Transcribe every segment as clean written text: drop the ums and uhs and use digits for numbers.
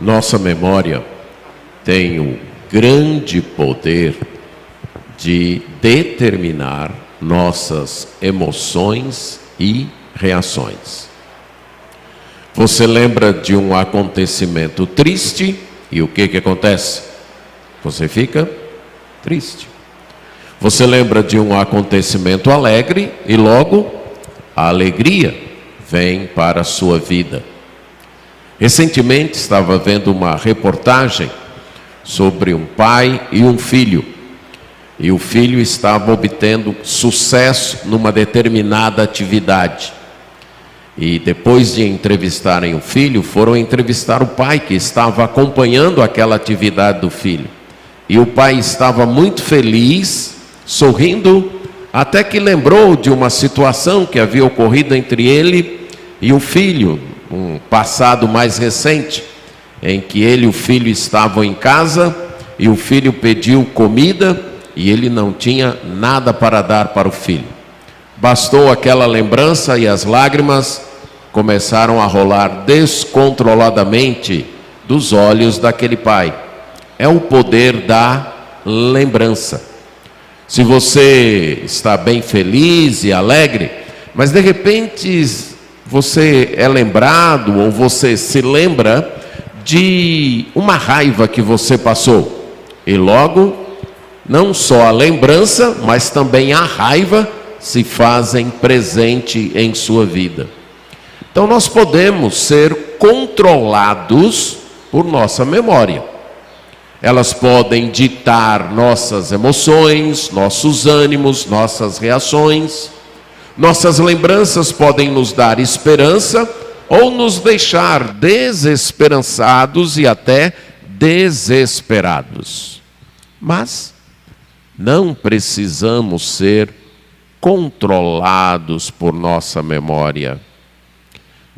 Nossa memória tem o grande poder de determinar nossas emoções e reações. Você lembra de um acontecimento triste e o que acontece? Você fica triste. Você lembra de um acontecimento alegre e logo a alegria vem para a sua vida. Recentemente estava vendo uma reportagem sobre um pai e um filho. E o filho estava obtendo sucesso numa determinada atividade. E depois de entrevistarem o filho, foram entrevistar o pai que estava acompanhando aquela atividade do filho. E o pai estava muito feliz, sorrindo, até que lembrou de uma situação que havia ocorrido entre ele e o filho, um passado mais recente, em que ele e o filho estavam em casa e o filho pediu comida e ele não tinha nada para dar para o filho. Bastou aquela lembrança e as lágrimas começaram a rolar descontroladamente dos olhos daquele pai. É o poder da lembrança. Se você está bem feliz e alegre, mas de repente você é lembrado ou você se lembra de uma raiva que você passou. E logo, não só a lembrança, mas também a raiva se fazem presente em sua vida. Então nós podemos ser controlados por nossa memória. Elas podem ditar nossas emoções, nossos ânimos, nossas reações. Nossas lembranças podem nos dar esperança ou nos deixar desesperançados e até desesperados. Mas não precisamos ser controlados por nossa memória.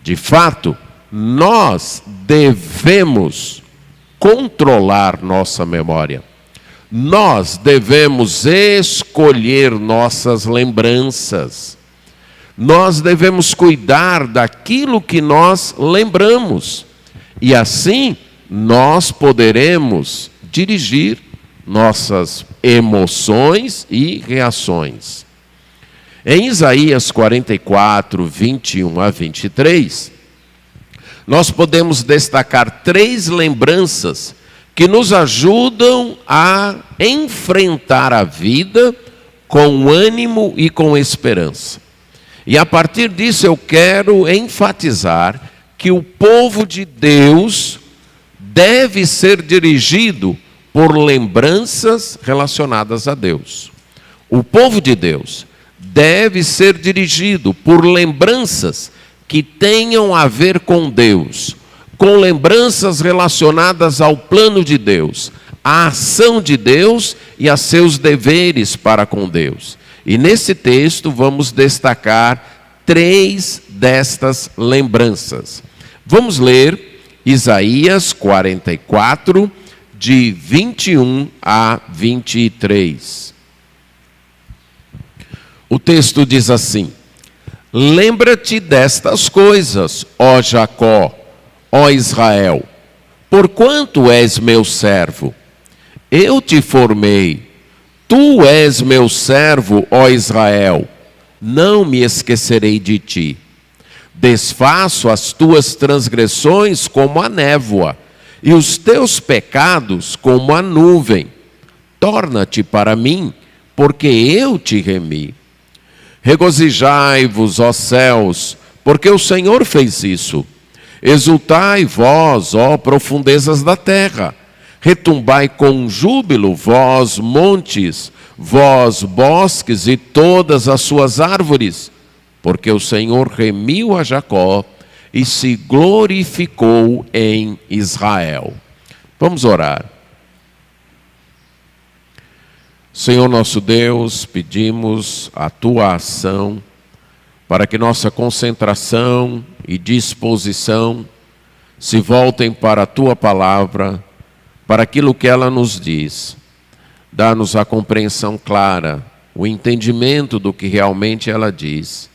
De fato, nós devemos controlar nossa memória. Nós devemos escolher nossas lembranças. Nós devemos cuidar daquilo que nós lembramos. E assim, nós poderemos dirigir nossas emoções e reações. Em Isaías 44, 21 a 23, nós podemos destacar 3 lembranças que nos ajudam a enfrentar a vida com ânimo e com esperança. E a partir disso eu quero enfatizar que o povo de Deus deve ser dirigido por lembranças relacionadas a Deus. O povo de Deus deve ser dirigido por lembranças que tenham a ver com Deus, com lembranças relacionadas ao plano de Deus, à ação de Deus e a seus deveres para com Deus. E nesse texto vamos destacar 3 destas lembranças. Vamos ler Isaías 44, de 21 a 23. O texto diz assim: lembra-te destas coisas, ó Jacó, ó Israel, porquanto és meu servo. Eu te formei, tu és meu servo, ó Israel, não me esquecerei de ti. Desfaço as tuas transgressões como a névoa, e os teus pecados como a nuvem. Torna-te para mim, porque eu te remi. Regozijai-vos, ó céus, porque o Senhor fez isso. Exultai vós, ó profundezas da terra. Retumbai com júbilo, vós montes, vós bosques e todas as suas árvores, porque o Senhor remiu a Jacó e se glorificou em Israel. Vamos orar. Senhor nosso Deus, pedimos a Tua ação para que nossa concentração e disposição se voltem para a Tua palavra, para aquilo que ela nos diz. Dá-nos a compreensão clara, o entendimento do que realmente ela diz,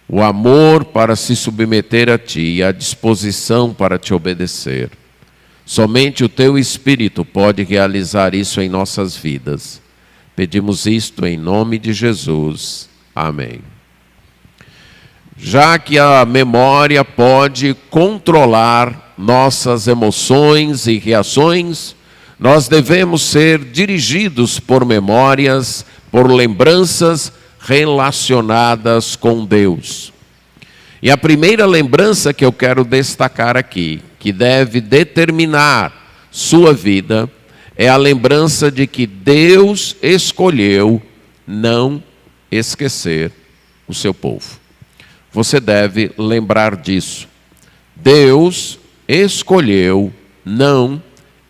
o amor para se submeter a Ti e a disposição para Te obedecer. Somente o Teu Espírito pode realizar isso em nossas vidas. Pedimos isto em nome de Jesus. Amém. Já que a memória pode controlar nossas emoções e reações, nós devemos ser dirigidos por memórias, por lembranças relacionadas com Deus. E a primeira lembrança que eu quero destacar aqui, que deve determinar sua vida, é a lembrança de que Deus escolheu não esquecer o seu povo. Você deve lembrar disso. Deus escolheu não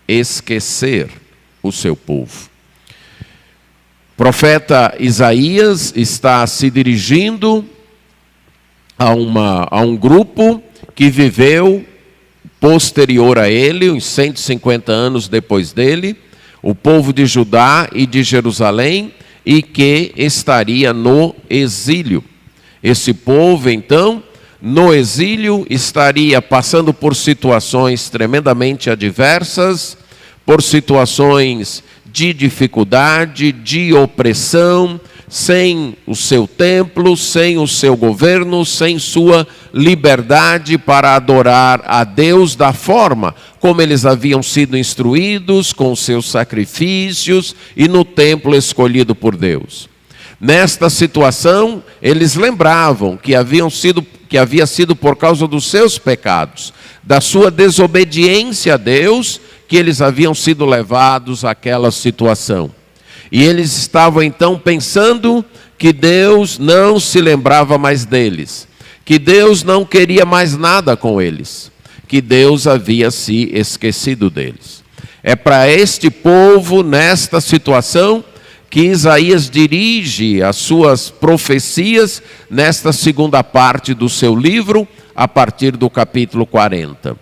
esquecer o seu povo. O profeta Isaías está se dirigindo a um grupo que viveu posterior a ele, uns 150 anos depois dele, o povo de Judá e de Jerusalém, e que estaria no exílio. Esse povo, então, no exílio, estaria passando por situações tremendamente adversas, por situações de dificuldade, de opressão, sem o seu templo, sem o seu governo, sem sua liberdade para adorar a Deus da forma como eles haviam sido instruídos, com seus sacrifícios e no templo escolhido por Deus. Nesta situação, eles lembravam que havia sido por causa dos seus pecados, da sua desobediência a Deus, que eles haviam sido levados àquela situação. E eles estavam então pensando que Deus não se lembrava mais deles, que Deus não queria mais nada com eles, que Deus havia se esquecido deles. É para este povo, nesta situação, que Isaías dirige as suas profecias nesta segunda parte do seu livro, a partir do capítulo 40.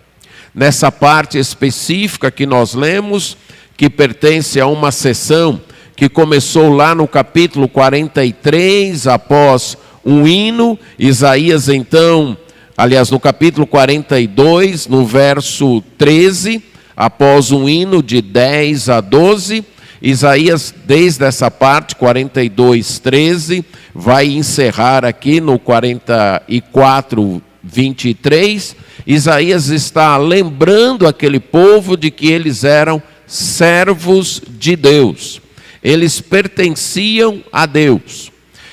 Nessa parte específica que nós lemos, que pertence a uma sessão que começou lá no capítulo 43, após um hino, Isaías então, aliás, no capítulo 42, no verso 13, após um hino de 10 a 12, Isaías, desde essa parte, 42, 13, vai encerrar aqui no 44, 23, Isaías está lembrando aquele povo de que eles eram servos de Deus. Eles pertenciam a Deus.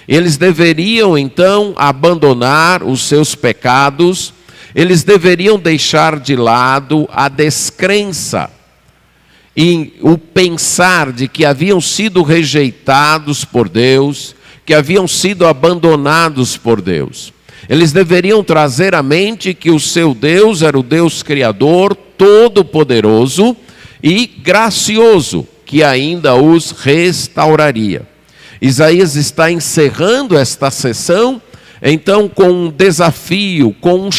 Eles deveriam então abandonar os seus pecados, eles deveriam deixar de lado a descrença e o pensar de que haviam sido rejeitados por Deus, que haviam sido abandonados por Deus. Eles deveriam trazer à mente que o seu Deus era o Deus Criador, Todo-Poderoso e gracioso, que ainda os restauraria. Isaías está encerrando esta sessão, então, com um desafio, com um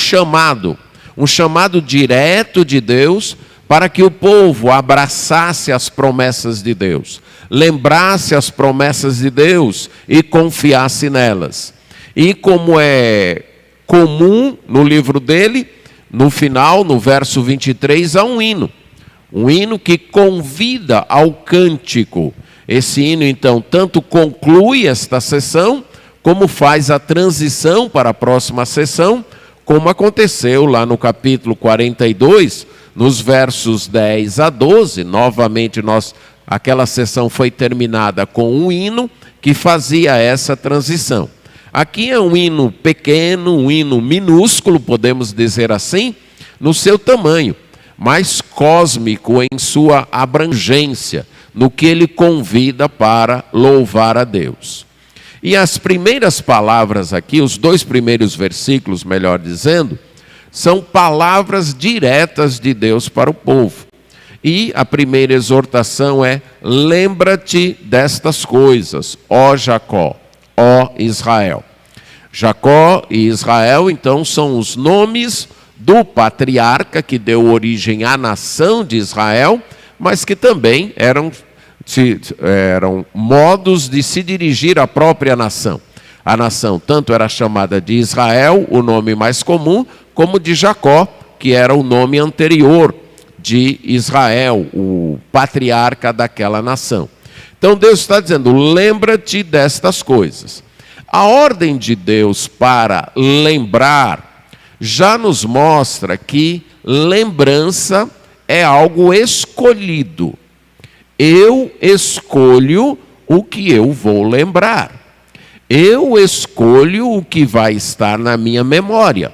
chamado direto de Deus, para que o povo abraçasse as promessas de Deus, lembrasse as promessas de Deus e confiasse nelas. E como é comum no livro dele, no final, no verso 23, há um hino que convida ao cântico. Esse hino, então, tanto conclui esta sessão, como faz a transição para a próxima sessão, como aconteceu lá no capítulo 42, nos versos 10 a 12, novamente aquela sessão foi terminada com um hino que fazia essa transição. Aqui é um hino pequeno, um hino minúsculo, podemos dizer assim, no seu tamanho, mas cósmico em sua abrangência, no que ele convida para louvar a Deus. E as primeiras palavras aqui, os 2 primeiros versículos, melhor dizendo, são palavras diretas de Deus para o povo. E a primeira exortação é: lembra-te destas coisas, ó Jacó, ó Israel. Jacó e Israel, então, são os nomes do patriarca que deu origem à nação de Israel, mas que também eram modos de se dirigir à própria nação. A nação tanto era chamada de Israel, o nome mais comum, como de Jacó, que era o nome anterior de Israel, o patriarca daquela nação. Então Deus está dizendo, lembra-te destas coisas. A ordem de Deus para lembrar já nos mostra que lembrança é algo escolhido. Eu escolho o que eu vou lembrar. Eu escolho o que vai estar na minha memória.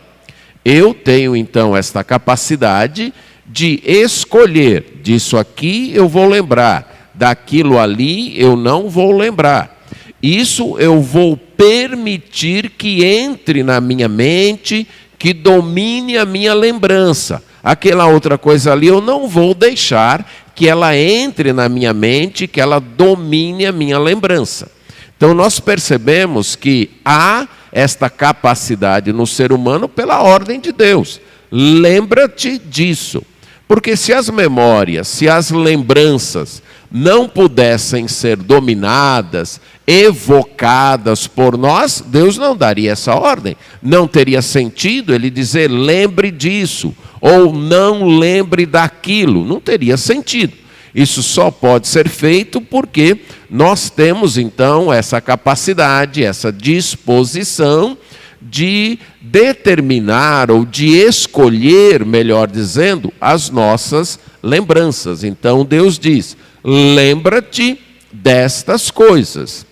Eu tenho então esta capacidade de escolher. Disso aqui eu vou lembrar, daquilo ali eu não vou lembrar. Isso eu vou permitir que entre na minha mente, que domine a minha lembrança. Aquela outra coisa ali eu não vou deixar que ela entre na minha mente, que ela domine a minha lembrança. Então nós percebemos que há esta capacidade no ser humano pela ordem de Deus. Lembra-te disso. Porque se as memórias, se as lembranças não pudessem ser dominadas, evocadas por nós, Deus não daria essa ordem. Não teria sentido ele dizer, lembre disso, ou não lembre daquilo. Não teria sentido. Isso só pode ser feito porque nós temos então essa capacidade, essa disposição de determinar ou de escolher, melhor dizendo, as nossas lembranças. Então Deus diz, lembra-te destas coisas.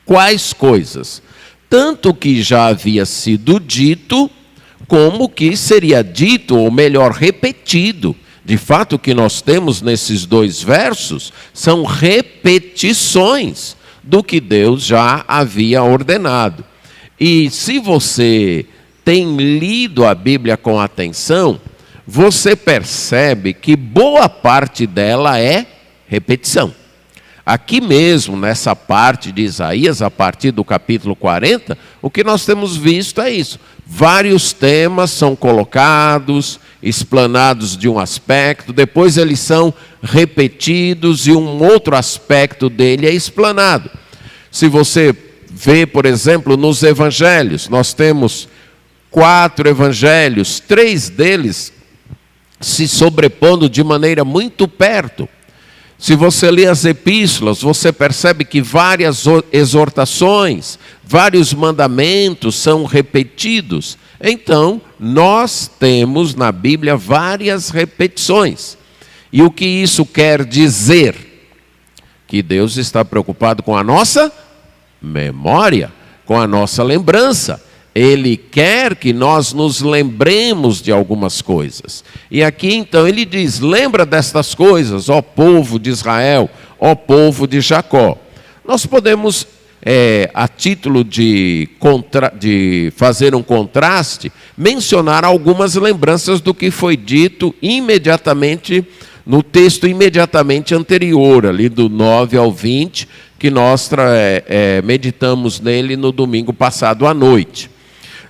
Quais coisas? Tanto que já havia sido dito, como que seria dito, ou melhor, repetido. De fato, o que nós temos nesses dois versos são repetições do que Deus já havia ordenado. E se você tem lido a Bíblia com atenção, você percebe que boa parte dela é repetição. Aqui mesmo, nessa parte de Isaías, a partir do capítulo 40, o que nós temos visto é isso. Vários temas são colocados, explanados de um aspecto, depois eles são repetidos e um outro aspecto dele é explanado. Se você vê, por exemplo, nos evangelhos, nós temos 4 evangelhos, 3 deles se sobrepondo de maneira muito perto. Se você lê as epístolas, você percebe que várias exortações, vários mandamentos são repetidos. Então, nós temos na Bíblia várias repetições. E o que isso quer dizer? Que Deus está preocupado com a nossa memória, com a nossa lembrança. Ele quer que nós nos lembremos de algumas coisas. E aqui então ele diz, lembra destas coisas, ó povo de Israel, ó povo de Jacó. Nós podemos, a título de fazer um contraste, mencionar algumas lembranças do que foi dito imediatamente, no texto imediatamente anterior, ali do 9 ao 20, que nós meditamos nele no domingo passado à noite.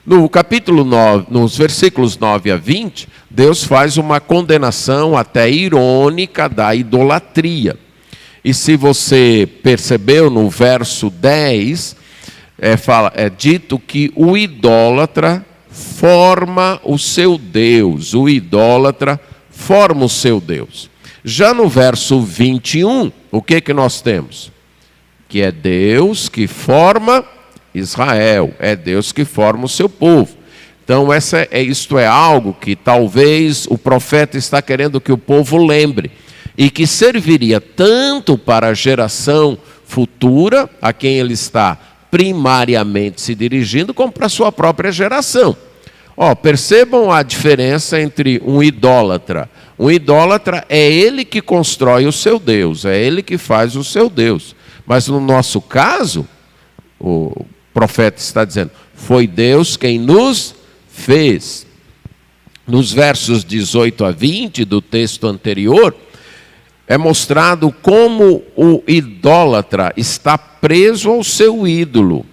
No capítulo 9, nos versículos 9 a 20, Deus faz uma condenação até irônica da idolatria. E se você percebeu no verso 10, é dito que o idólatra forma o seu Deus. O idólatra forma o seu Deus. Já no verso 21, o que nós temos? Que é Deus que forma Israel, é Deus que forma o seu povo. Então isto é algo que talvez o profeta está querendo que o povo lembre, e que serviria tanto para a geração futura, a quem ele está primariamente se dirigindo, como para a sua própria geração. Percebam a diferença entre um idólatra. Um idólatra é ele que constrói o seu Deus, é ele que faz o seu Deus. Mas no nosso caso, o profeta está dizendo, foi Deus quem nos fez. Nos versos 18 a 20 do texto anterior, é mostrado como o idólatra está preso ao seu ídolo.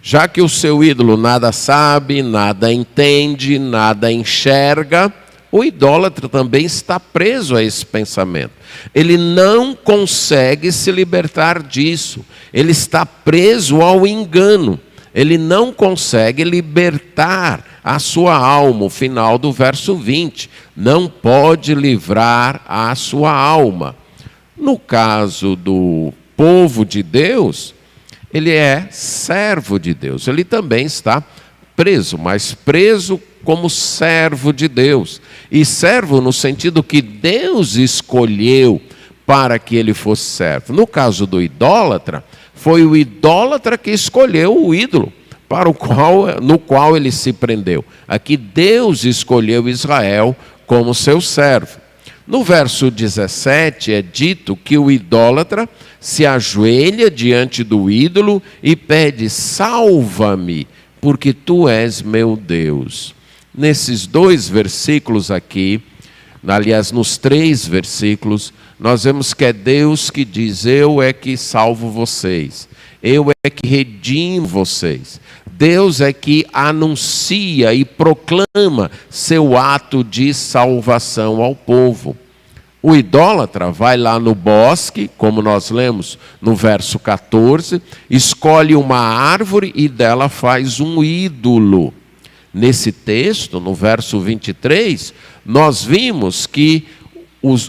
Já que o seu ídolo nada sabe, nada entende, nada enxerga, o idólatra também está preso a esse pensamento. Ele não consegue se libertar disso. Ele está preso ao engano. Ele não consegue libertar a sua alma. O final do verso 20. Não pode livrar a sua alma. No caso do povo de Deus, ele é servo de Deus. Ele também está preso, mas preso como servo de Deus. E servo no sentido que Deus escolheu para que ele fosse servo. No caso do idólatra, foi o idólatra que escolheu o ídolo no qual ele se prendeu. Aqui Deus escolheu Israel como seu servo. No verso 17 é dito que o idólatra se ajoelha diante do ídolo e pede: salva-me, porque tu és meu Deus. Nesses 2 versículos aqui, aliás, nos 3 versículos, nós vemos que é Deus que diz: eu é que salvo vocês, eu é que redimo vocês. Deus é que anuncia e proclama seu ato de salvação ao povo. O idólatra vai lá no bosque, como nós lemos no verso 14, escolhe uma árvore e dela faz um ídolo. Nesse texto, no verso 23, nós vimos que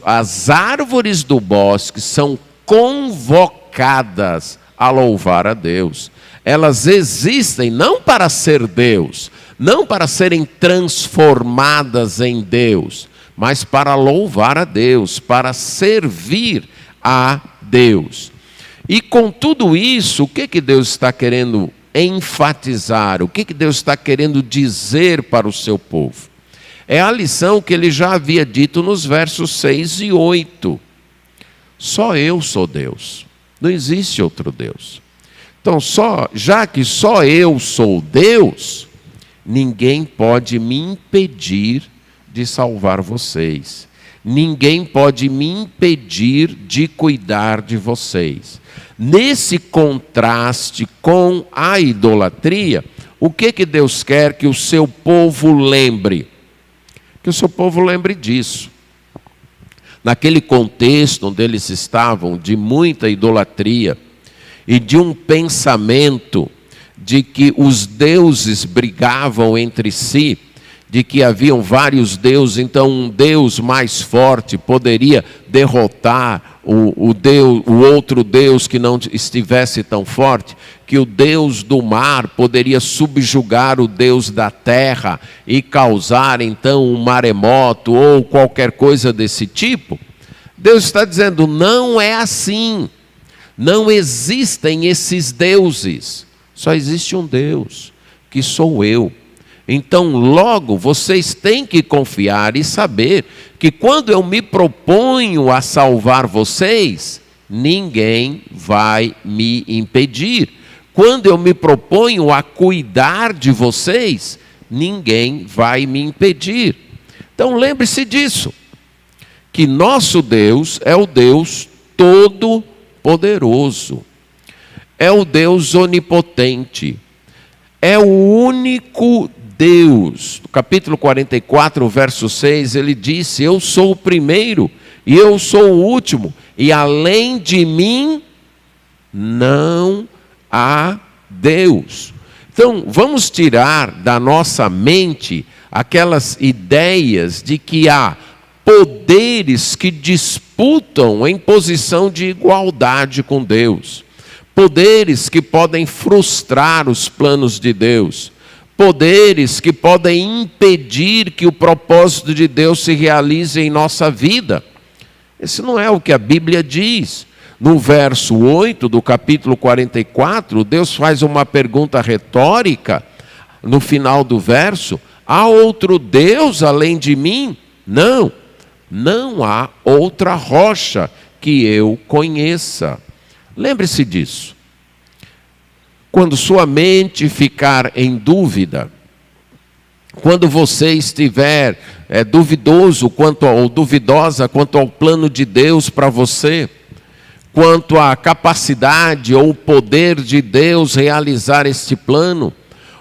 as árvores do bosque são convocadas a louvar a Deus. Elas existem não para ser Deus, não para serem transformadas em Deus, mas para louvar a Deus, para servir a Deus. E com tudo isso, o que Deus está querendo enfatizar? O que Deus está querendo dizer para o seu povo? É a lição que ele já havia dito nos versos 6 e 8. Só eu sou Deus, não existe outro Deus. Então, já que só eu sou Deus, ninguém pode me impedir de salvar vocês. Ninguém pode me impedir de cuidar de vocês. Nesse contraste com a idolatria, o que Deus quer que o seu povo lembre? Que o seu povo lembre disso. Naquele contexto onde eles estavam, de muita idolatria, e de um pensamento de que os deuses brigavam entre si, de que haviam vários deuses, então um deus mais forte poderia derrotar o outro deus que não estivesse tão forte, que o deus do mar poderia subjugar o deus da terra e causar então um maremoto ou qualquer coisa desse tipo. Deus está dizendo: não é assim. Não existem esses deuses, só existe um Deus, que sou eu. Então, logo, vocês têm que confiar e saber que quando eu me proponho a salvar vocês, ninguém vai me impedir. Quando eu me proponho a cuidar de vocês, ninguém vai me impedir. Então, lembre-se disso, que nosso Deus é o Deus todo-poderoso, é o Deus onipotente, é o único Deus. No capítulo 44, verso 6, ele disse: eu sou o primeiro e eu sou o último, e além de mim não há Deus. Então, vamos tirar da nossa mente aquelas ideias de que há poderes que disputam em posição de igualdade com Deus, poderes que podem frustrar os planos de Deus, poderes que podem impedir que o propósito de Deus se realize em nossa vida. Esse não é o que a Bíblia diz. No verso 8 do capítulo 44, Deus faz uma pergunta retórica no final do verso: há outro Deus além de mim? Não, não há outra rocha que eu conheça. Lembre-se disso. Quando sua mente ficar em dúvida, quando você estiver duvidoso ou duvidosa quanto ao plano de Deus para você, quanto à capacidade ou poder de Deus realizar este plano,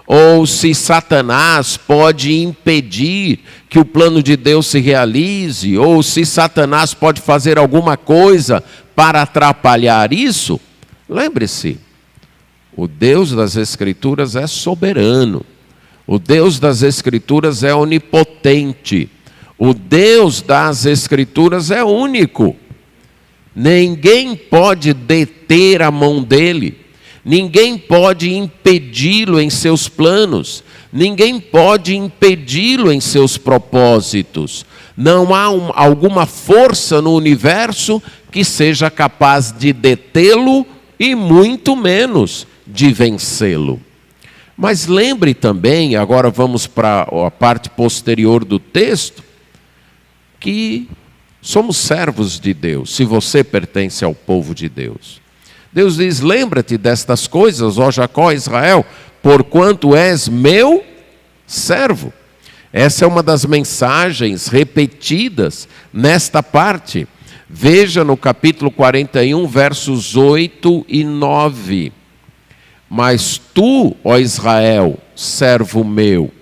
ou se Satanás pode impedir que o plano de Deus se realize, ou se Satanás pode fazer alguma coisa para atrapalhar isso, lembre-se, o Deus das Escrituras é soberano. O Deus das Escrituras é onipotente. O Deus das Escrituras é único. Ninguém pode deter a mão dele. Ninguém pode impedi-lo em seus planos. Ninguém pode impedi-lo em seus propósitos. Não há alguma força no universo que seja capaz de detê-lo e muito menos de vencê-lo. Mas lembre também, agora vamos para a parte posterior do texto, que somos servos de Deus, se você pertence ao povo de Deus. Deus diz, lembra-te destas coisas, ó Jacó, Israel, porquanto és meu servo. Essa é uma das mensagens repetidas nesta parte. Veja no capítulo 41, versos 8 e 9. Mas tu, ó Israel, servo meu,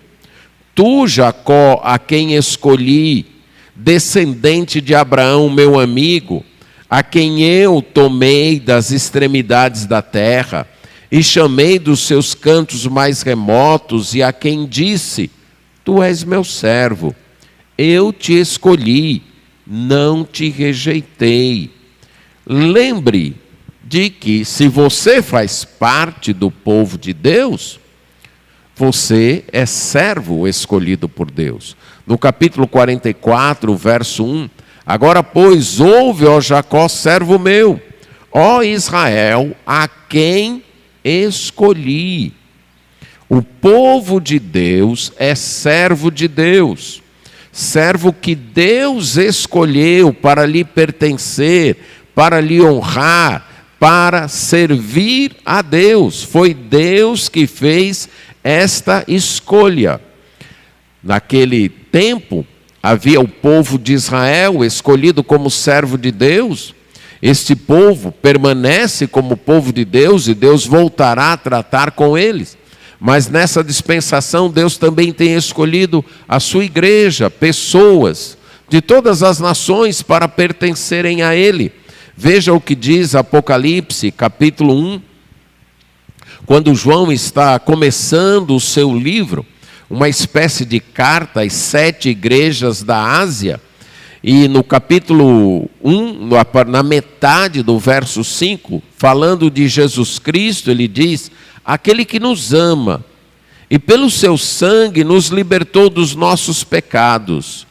tu, Jacó, a quem escolhi, descendente de Abraão, meu amigo, a quem eu tomei das extremidades da terra, e chamei dos seus cantos mais remotos, e a quem disse, tu és meu servo, eu te escolhi, não te rejeitei. Lembre de que se você faz parte do povo de Deus, você é servo escolhido por Deus. No capítulo 44, verso 1, agora, pois, ouve, ó Jacó, servo meu, ó Israel, a quem escolhi. O povo de Deus é servo de Deus, servo que Deus escolheu para lhe pertencer, para lhe honrar, para servir a Deus. Foi Deus que fez esta escolha. Naquele tempo, havia o povo de Israel escolhido como servo de Deus. Este povo permanece como povo de Deus e Deus voltará a tratar com eles. Mas nessa dispensação, Deus também tem escolhido a sua igreja, pessoas de todas as nações para pertencerem a Ele. Veja o que diz Apocalipse, capítulo 1. Quando João está começando o seu livro, uma espécie de carta às 7 igrejas da Ásia, e no capítulo 1, na metade do verso 5, falando de Jesus Cristo, ele diz, aquele que nos ama, e pelo seu sangue nos libertou dos nossos pecados,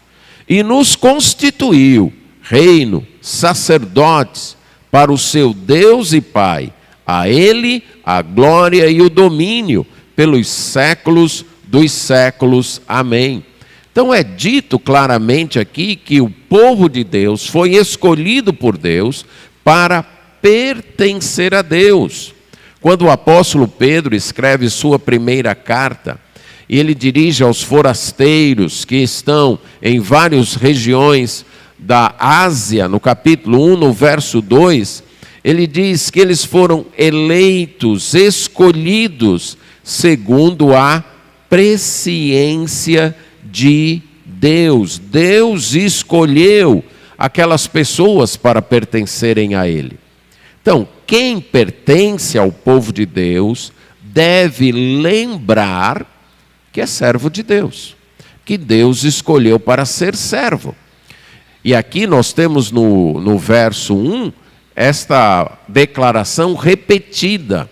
e nos constituiu reino, sacerdotes, para o seu Deus e Pai. A Ele a glória e o domínio pelos séculos dos séculos. Amém. Então é dito claramente aqui que o povo de Deus foi escolhido por Deus para pertencer a Deus. Quando o apóstolo Pedro escreve sua primeira carta, e ele dirige aos forasteiros que estão em várias regiões da Ásia, no capítulo 1, no verso 2, ele diz que eles foram eleitos, escolhidos, segundo a presciência de Deus. Deus escolheu aquelas pessoas para pertencerem a Ele. Então, quem pertence ao povo de Deus deve lembrar que é servo de Deus, que Deus escolheu para ser servo. E aqui nós temos no verso 1, esta declaração repetida.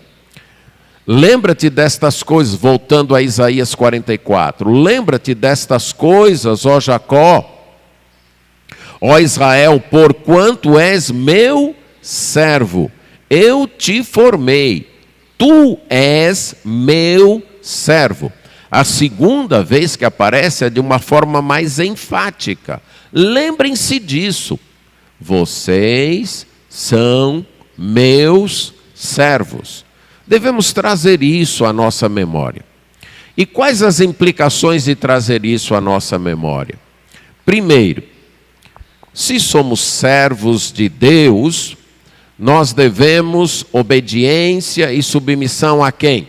Lembra-te destas coisas, voltando a Isaías 44. Lembra-te destas coisas, ó Jacó, ó Israel, porquanto és meu servo, eu te formei, tu és meu servo. A segunda vez que aparece é de uma forma mais enfática. Lembrem-se disso. Vocês são meus servos. Devemos trazer isso à nossa memória. E quais as implicações de trazer isso à nossa memória? Primeiro, se somos servos de Deus, nós devemos obediência e submissão a quem?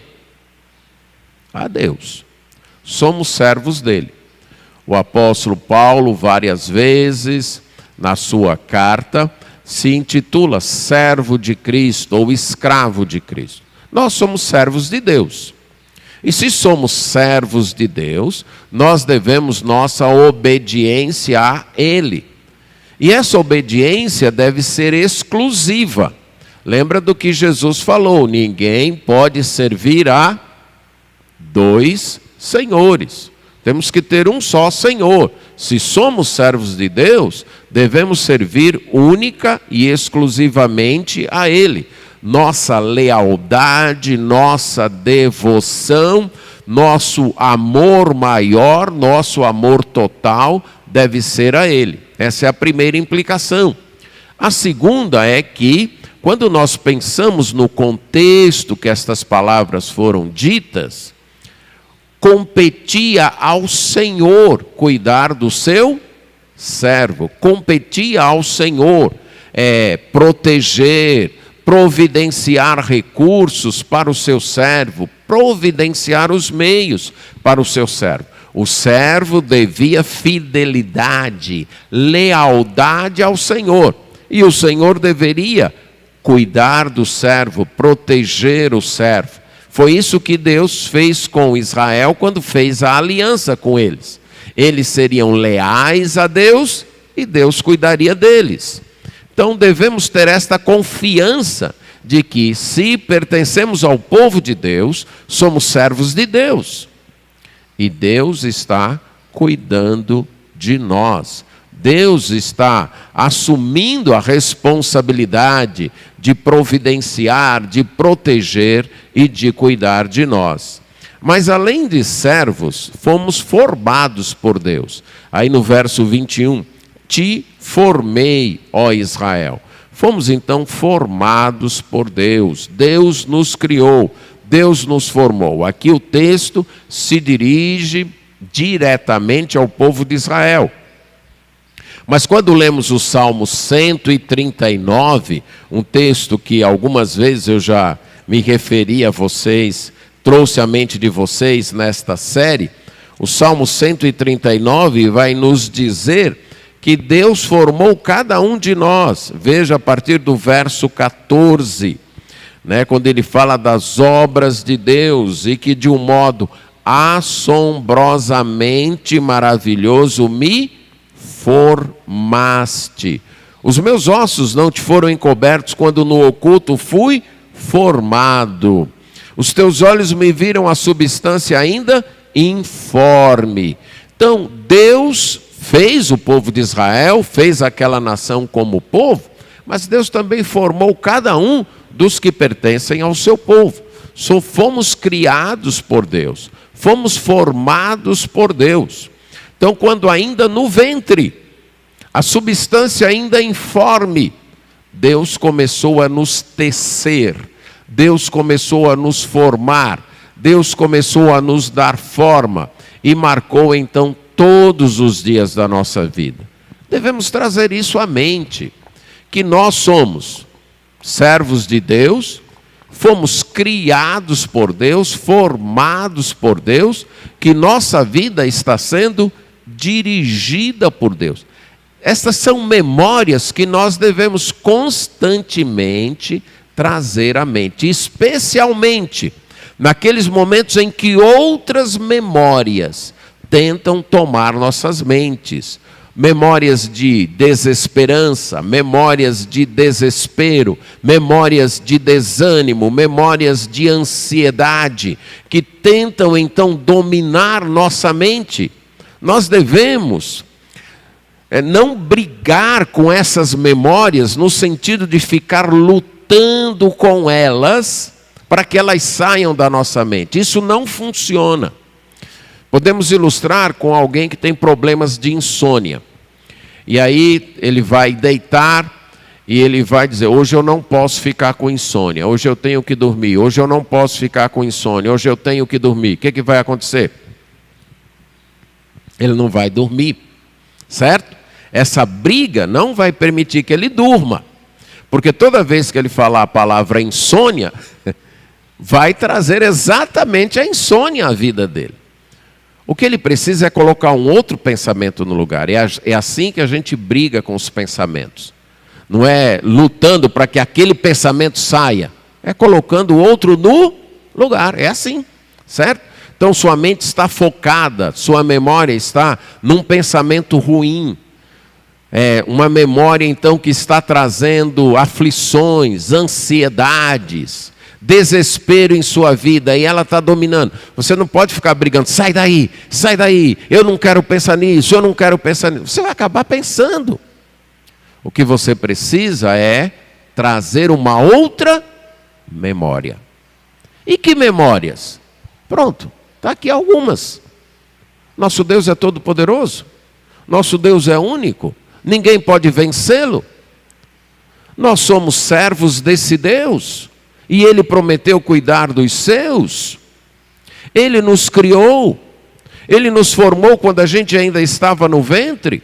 A Deus. Somos servos dele. O apóstolo Paulo, várias vezes, na sua carta, se intitula servo de Cristo ou escravo de Cristo. Nós somos servos de Deus. E se somos servos de Deus, nós devemos nossa obediência a Ele. E essa obediência deve ser exclusiva. Lembra do que Jesus falou: ninguém pode servir a dois senhores. Temos que ter um só Senhor. Se somos servos de Deus, devemos servir única e exclusivamente a Ele. Nossa lealdade, nossa devoção, nosso amor maior, nosso amor total deve ser a Ele. Essa é a primeira implicação. A segunda é que, quando nós pensamos no contexto que estas palavras foram ditas, competia ao Senhor cuidar do seu servo, competia ao Senhor proteger, providenciar recursos para o seu servo, providenciar os meios para o seu servo. O servo devia fidelidade, lealdade ao Senhor, e o Senhor deveria cuidar do servo, proteger o servo. Foi isso que Deus fez com Israel quando fez a aliança com eles. Eles seriam leais a Deus e Deus cuidaria deles. Então devemos ter esta confiança de que, se pertencemos ao povo de Deus, somos servos de Deus. E Deus está cuidando de nós. Deus está assumindo a responsabilidade de providenciar, de proteger e de cuidar de nós. Mas além de servos, fomos formados por Deus. Aí no verso 21, te formei, ó Israel. Fomos então formados por Deus. Deus nos criou, Deus nos formou. Aqui o texto se dirige diretamente ao povo de Israel. Mas quando lemos o Salmo 139, um texto que algumas vezes eu já me referi a vocês, trouxe à mente de vocês nesta série, o Salmo 139 vai nos dizer que Deus formou cada um de nós. Veja a partir do verso 14, quando ele fala das obras de Deus e que de um modo assombrosamente maravilhoso me formaste. Os meus ossos não te foram encobertos quando no oculto fui formado. Os teus olhos me viram a substância ainda informe. Então, Deus fez o povo de Israel, fez aquela nação como povo, mas Deus também formou cada um dos que pertencem ao seu povo. Fomos criados por Deus, fomos formados por Deus. Então, quando ainda no ventre, a substância ainda informe, Deus começou a nos tecer, Deus começou a nos formar, Deus começou a nos dar forma e marcou então todos os dias da nossa vida. Devemos trazer isso à mente, que nós somos servos de Deus, fomos criados por Deus, formados por Deus, que nossa vida está sendo dirigida por Deus. Estas são memórias que nós devemos constantemente trazer à mente, especialmente naqueles momentos em que outras memórias tentam tomar nossas mentes. Memórias de desesperança, memórias de desespero, memórias de desânimo, memórias de ansiedade, que tentam então dominar nossa mente. Nós devemos não brigar com essas memórias no sentido de ficar lutando com elas para que elas saiam da nossa mente. Isso não funciona. Podemos ilustrar com alguém que tem problemas de insônia. E aí ele vai deitar e ele vai dizer: hoje eu não posso ficar com insônia, hoje eu tenho que dormir, hoje eu não posso ficar com insônia, hoje eu tenho que dormir. O que vai acontecer? Ele não vai dormir, certo? Essa briga não vai permitir que ele durma, porque toda vez que ele falar a palavra insônia, vai trazer exatamente a insônia à vida dele. O que ele precisa é colocar um outro pensamento no lugar. É assim que a gente briga com os pensamentos. Não é lutando para que aquele pensamento saia, é colocando o outro no lugar. É assim, certo? Então sua mente está focada, sua memória está num pensamento ruim. Uma memória então que está trazendo aflições, ansiedades, desespero em sua vida, e ela está dominando. Você não pode ficar brigando, sai daí, eu não quero pensar nisso, eu não quero pensar nisso. Você vai acabar pensando. O que você precisa é trazer uma outra memória. E que memórias? Pronto, está aqui algumas. Nosso Deus é todo poderoso, nosso Deus é único, ninguém pode vencê-lo. Nós somos servos desse Deus, e Ele prometeu cuidar dos seus. Ele nos criou, Ele nos formou quando a gente ainda estava no ventre,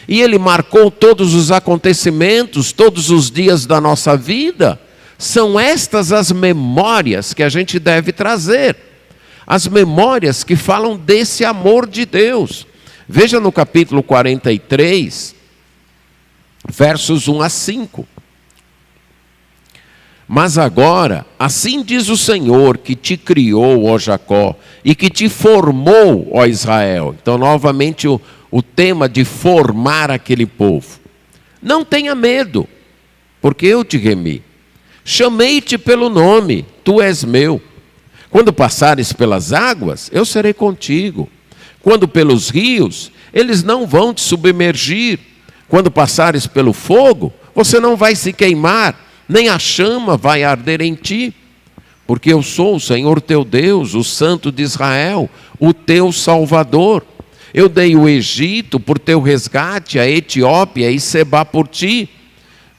e Ele marcou todos os acontecimentos, todos os dias da nossa vida. São estas as memórias que a gente deve trazer, as memórias que falam desse amor de Deus. Veja no capítulo 43, versos 1 a 5. Mas agora, assim diz o Senhor que te criou, ó Jacó, e que te formou, ó Israel. Então, novamente, o tema de formar aquele povo. Não tenha medo, porque eu te remi. Chamei-te pelo nome, tu és meu. Quando passares pelas águas, eu serei contigo. Quando pelos rios, eles não vão te submergir. Quando passares pelo fogo, você não vai se queimar, nem a chama vai arder em ti. Porque eu sou o Senhor teu Deus, o Santo de Israel, o teu Salvador. Eu dei o Egito por teu resgate, a Etiópia e Sebá por ti.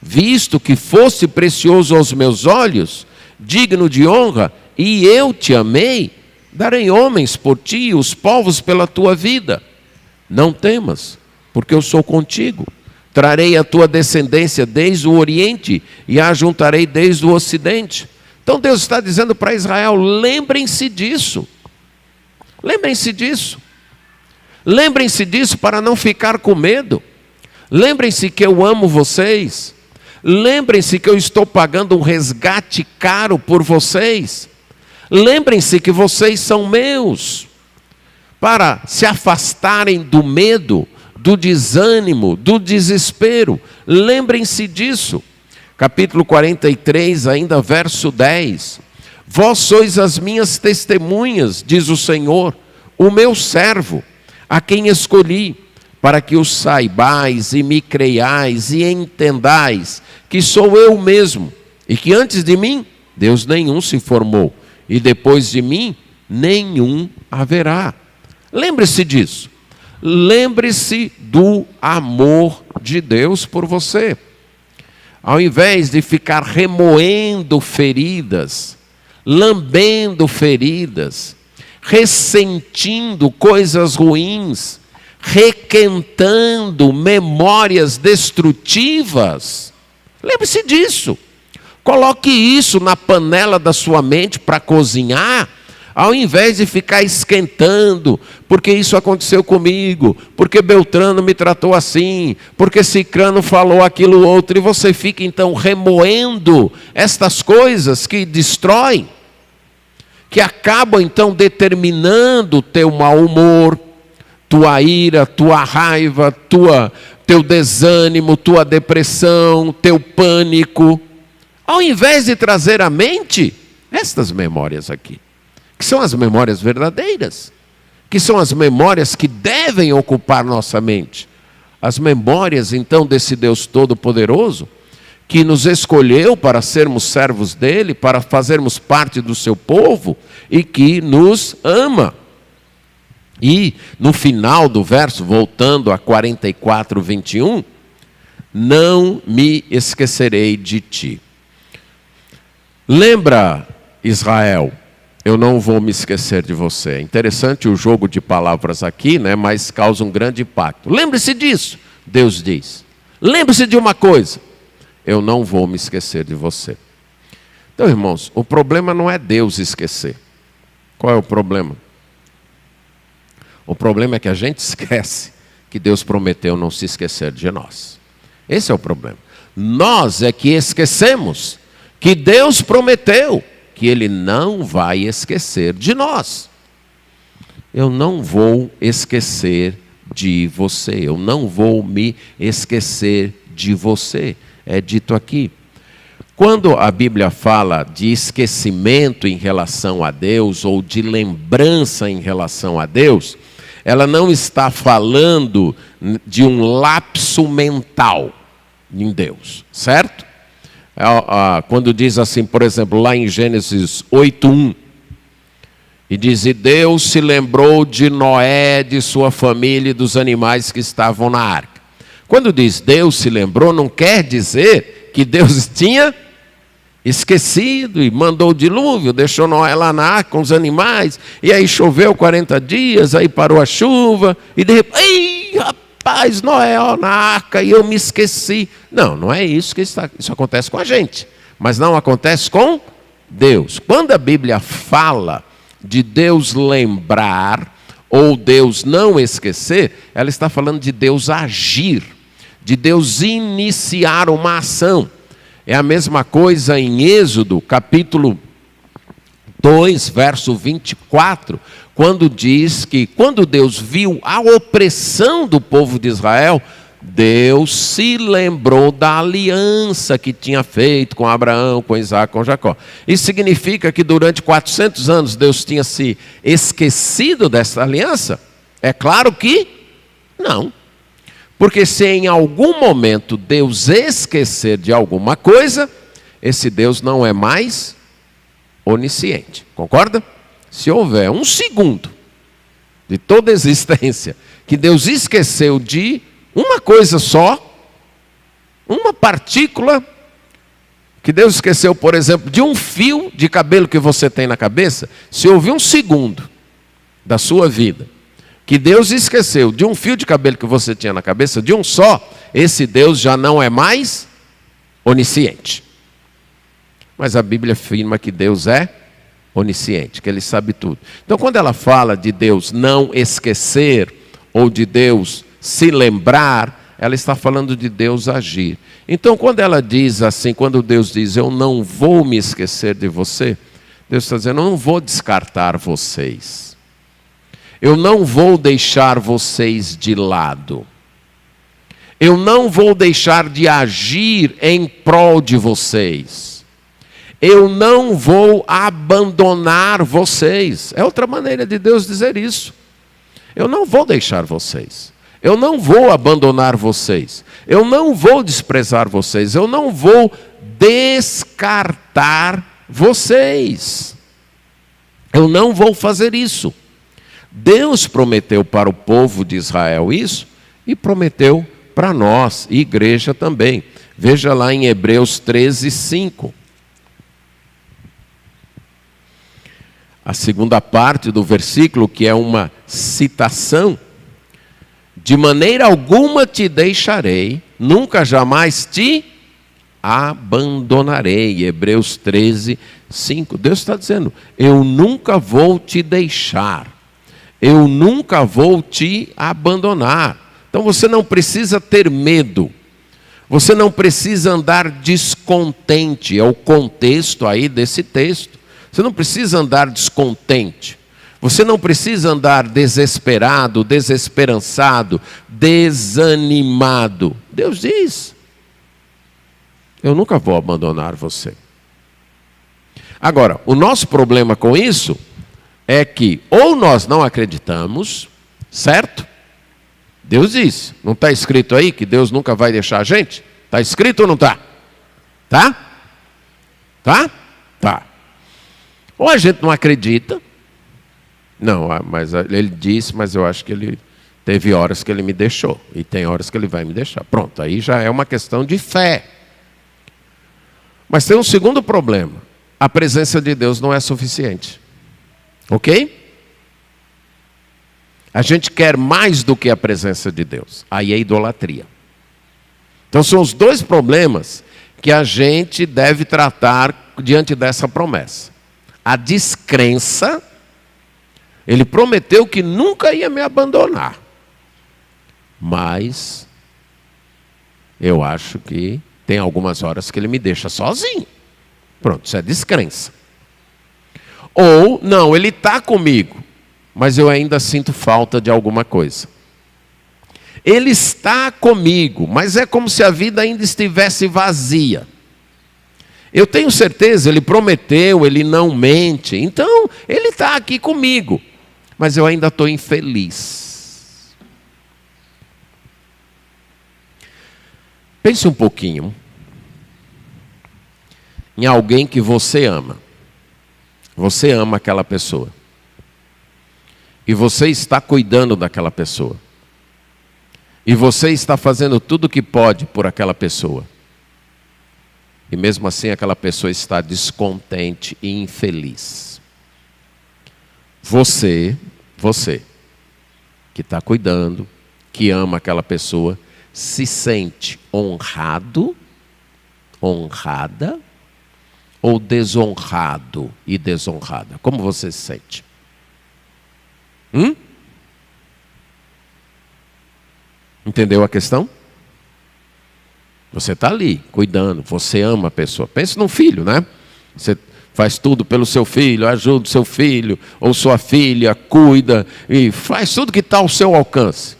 Visto que fosse precioso aos meus olhos, digno de honra, e eu te amei, darei homens por ti e os povos pela tua vida. Não temas, porque eu sou contigo. Trarei a tua descendência desde o Oriente e a ajuntarei desde o Ocidente. Então Deus está dizendo para Israel, lembrem-se disso. Lembrem-se disso. Lembrem-se disso para não ficar com medo. Lembrem-se que eu amo vocês. Lembrem-se que eu estou pagando um resgate caro por vocês. Lembrem-se que vocês são meus. Para se afastarem do medo, do desânimo, do desespero. Lembrem-se disso. Capítulo 43, ainda verso 10. Vós sois as minhas testemunhas, diz o Senhor, o meu servo, a quem escolhi, para que o saibais e me creiais e entendais que sou eu mesmo, e que antes de mim, Deus nenhum se formou, e depois de mim, nenhum haverá. Lembre-se disso. Lembre-se do amor de Deus por você. Ao invés de ficar remoendo feridas, lambendo feridas, ressentindo coisas ruins, requentando memórias destrutivas, lembre-se disso. Coloque isso na panela da sua mente para cozinhar, ao invés de ficar esquentando, porque isso aconteceu comigo, porque Beltrano me tratou assim, porque Cicrano falou aquilo outro, e você fica então remoendo estas coisas que destroem, que acabam então determinando o teu mau humor, tua ira, tua raiva, teu desânimo, tua depressão, teu pânico. Ao invés de trazer à mente estas memórias aqui, que são as memórias verdadeiras, que são as memórias que devem ocupar nossa mente. As memórias então desse Deus Todo-Poderoso, que nos escolheu para sermos servos dele, para fazermos parte do seu povo e que nos ama. E no final do verso, voltando a 44, 21, não me esquecerei de ti. Lembra, Israel, eu não vou me esquecer de você. É interessante o jogo de palavras aqui, né? Mas causa um grande impacto. Lembre-se disso, Deus diz. Lembre-se de uma coisa, eu não vou me esquecer de você. Então, irmãos, o problema não é Deus esquecer. Qual é o problema? O problema é que a gente esquece que Deus prometeu não se esquecer de nós. Esse é o problema. Nós é que esquecemos que Deus prometeu que Ele não vai esquecer de nós. eu não vou esquecer de você, eu não vou me esquecer de você. É dito aqui. Quando a Bíblia fala de esquecimento em relação a Deus, ou de lembrança em relação a Deus, ela não está falando de um lapso mental em Deus, certo? Quando diz assim, por exemplo, lá em Gênesis 8:1, e diz: e Deus se lembrou de Noé, de sua família e dos animais que estavam na arca. Quando diz Deus se lembrou, não quer dizer que Deus tinha esquecido e mandou o dilúvio, deixou Noé lá na arca com os animais, e aí choveu 40 dias, aí parou a chuva, e de repente, ei, rapaz, Noé na arca, e eu me esqueci. Não, não é isso que isso acontece com a gente, mas não acontece com Deus. Quando a Bíblia fala de Deus lembrar, ou Deus não esquecer, ela está falando de Deus agir, de Deus iniciar uma ação. É a mesma coisa em Êxodo, capítulo 2, verso 24, quando diz que quando Deus viu a opressão do povo de Israel, Deus se lembrou da aliança que tinha feito com Abraão, com Isaac, com Jacó. Isso significa que durante 400 anos Deus tinha se esquecido dessa aliança? É claro que não. Porque se em algum momento Deus esquecer de alguma coisa, esse Deus não é mais onisciente. Concorda? Se houver um segundo de toda a existência que Deus esqueceu de uma coisa só, uma partícula, que Deus esqueceu, por exemplo, de um fio de cabelo que você tem na cabeça, se houver um segundo da sua vida que Deus esqueceu de um fio de cabelo que você tinha na cabeça, de um só, esse Deus já não é mais onisciente. Mas a Bíblia afirma que Deus é onisciente, que Ele sabe tudo. Então, quando ela fala de Deus não esquecer, ou de Deus se lembrar, ela está falando de Deus agir. Então, quando ela diz assim, quando Deus diz, eu não vou me esquecer de você, Deus está dizendo, eu não vou descartar vocês. Eu não vou deixar vocês de lado. Eu não vou deixar de agir em prol de vocês. Eu não vou abandonar vocês. É outra maneira de Deus dizer isso. Eu não vou deixar vocês. Eu não vou abandonar vocês. Eu não vou desprezar vocês. Eu não vou descartar vocês. Eu não vou fazer isso. Deus prometeu para o povo de Israel isso e prometeu para nós, igreja também. Veja lá em Hebreus 13:5. A segunda parte do versículo, que é uma citação. De maneira alguma te deixarei, nunca jamais te abandonarei. Hebreus 13:5. Deus está dizendo, eu nunca vou te deixar. Eu nunca vou te abandonar. Então você não precisa ter medo. Você não precisa andar descontente. É o contexto aí desse texto. Você não precisa andar descontente. Você não precisa andar desesperado, desesperançado, desanimado. Deus diz, eu nunca vou abandonar você. Agora, o nosso problema com isso é que ou nós não acreditamos, certo? Deus diz, não está escrito aí que Deus nunca vai deixar a gente? Está escrito ou não está? Tá? Tá? Tá. Ou a gente não acredita, não, mas ele disse, mas eu acho que ele teve horas que ele me deixou, e tem horas que ele vai me deixar. Pronto, aí já é uma questão de fé. Mas tem um segundo problema, a presença de Deus não é suficiente. Ok? A gente quer mais do que a presença de Deus. Aí é idolatria. Então são os dois problemas que a gente deve tratar diante dessa promessa. A descrença, Ele prometeu que nunca ia me abandonar. Mas eu acho que tem algumas horas que Ele me deixa sozinho. Pronto, isso é descrença. Ou, não, Ele está comigo, mas eu ainda sinto falta de alguma coisa. Ele está comigo, mas é como se a vida ainda estivesse vazia. Eu tenho certeza, Ele prometeu, Ele não mente, então Ele está aqui comigo, mas eu ainda estou infeliz. Pense um pouquinho em alguém que você ama. Você ama aquela pessoa. E você está cuidando daquela pessoa. E você está fazendo tudo o que pode por aquela pessoa. E mesmo assim aquela pessoa está descontente e infeliz. Você que está cuidando, que ama aquela pessoa, se sente honrado, honrada, ou desonrado e desonrada? Como você se sente? Entendeu a questão? Você está ali, cuidando, você ama a pessoa. Pense num filho, né? Você faz tudo pelo seu filho, ajuda o seu filho ou sua filha, cuida e faz tudo que está ao seu alcance.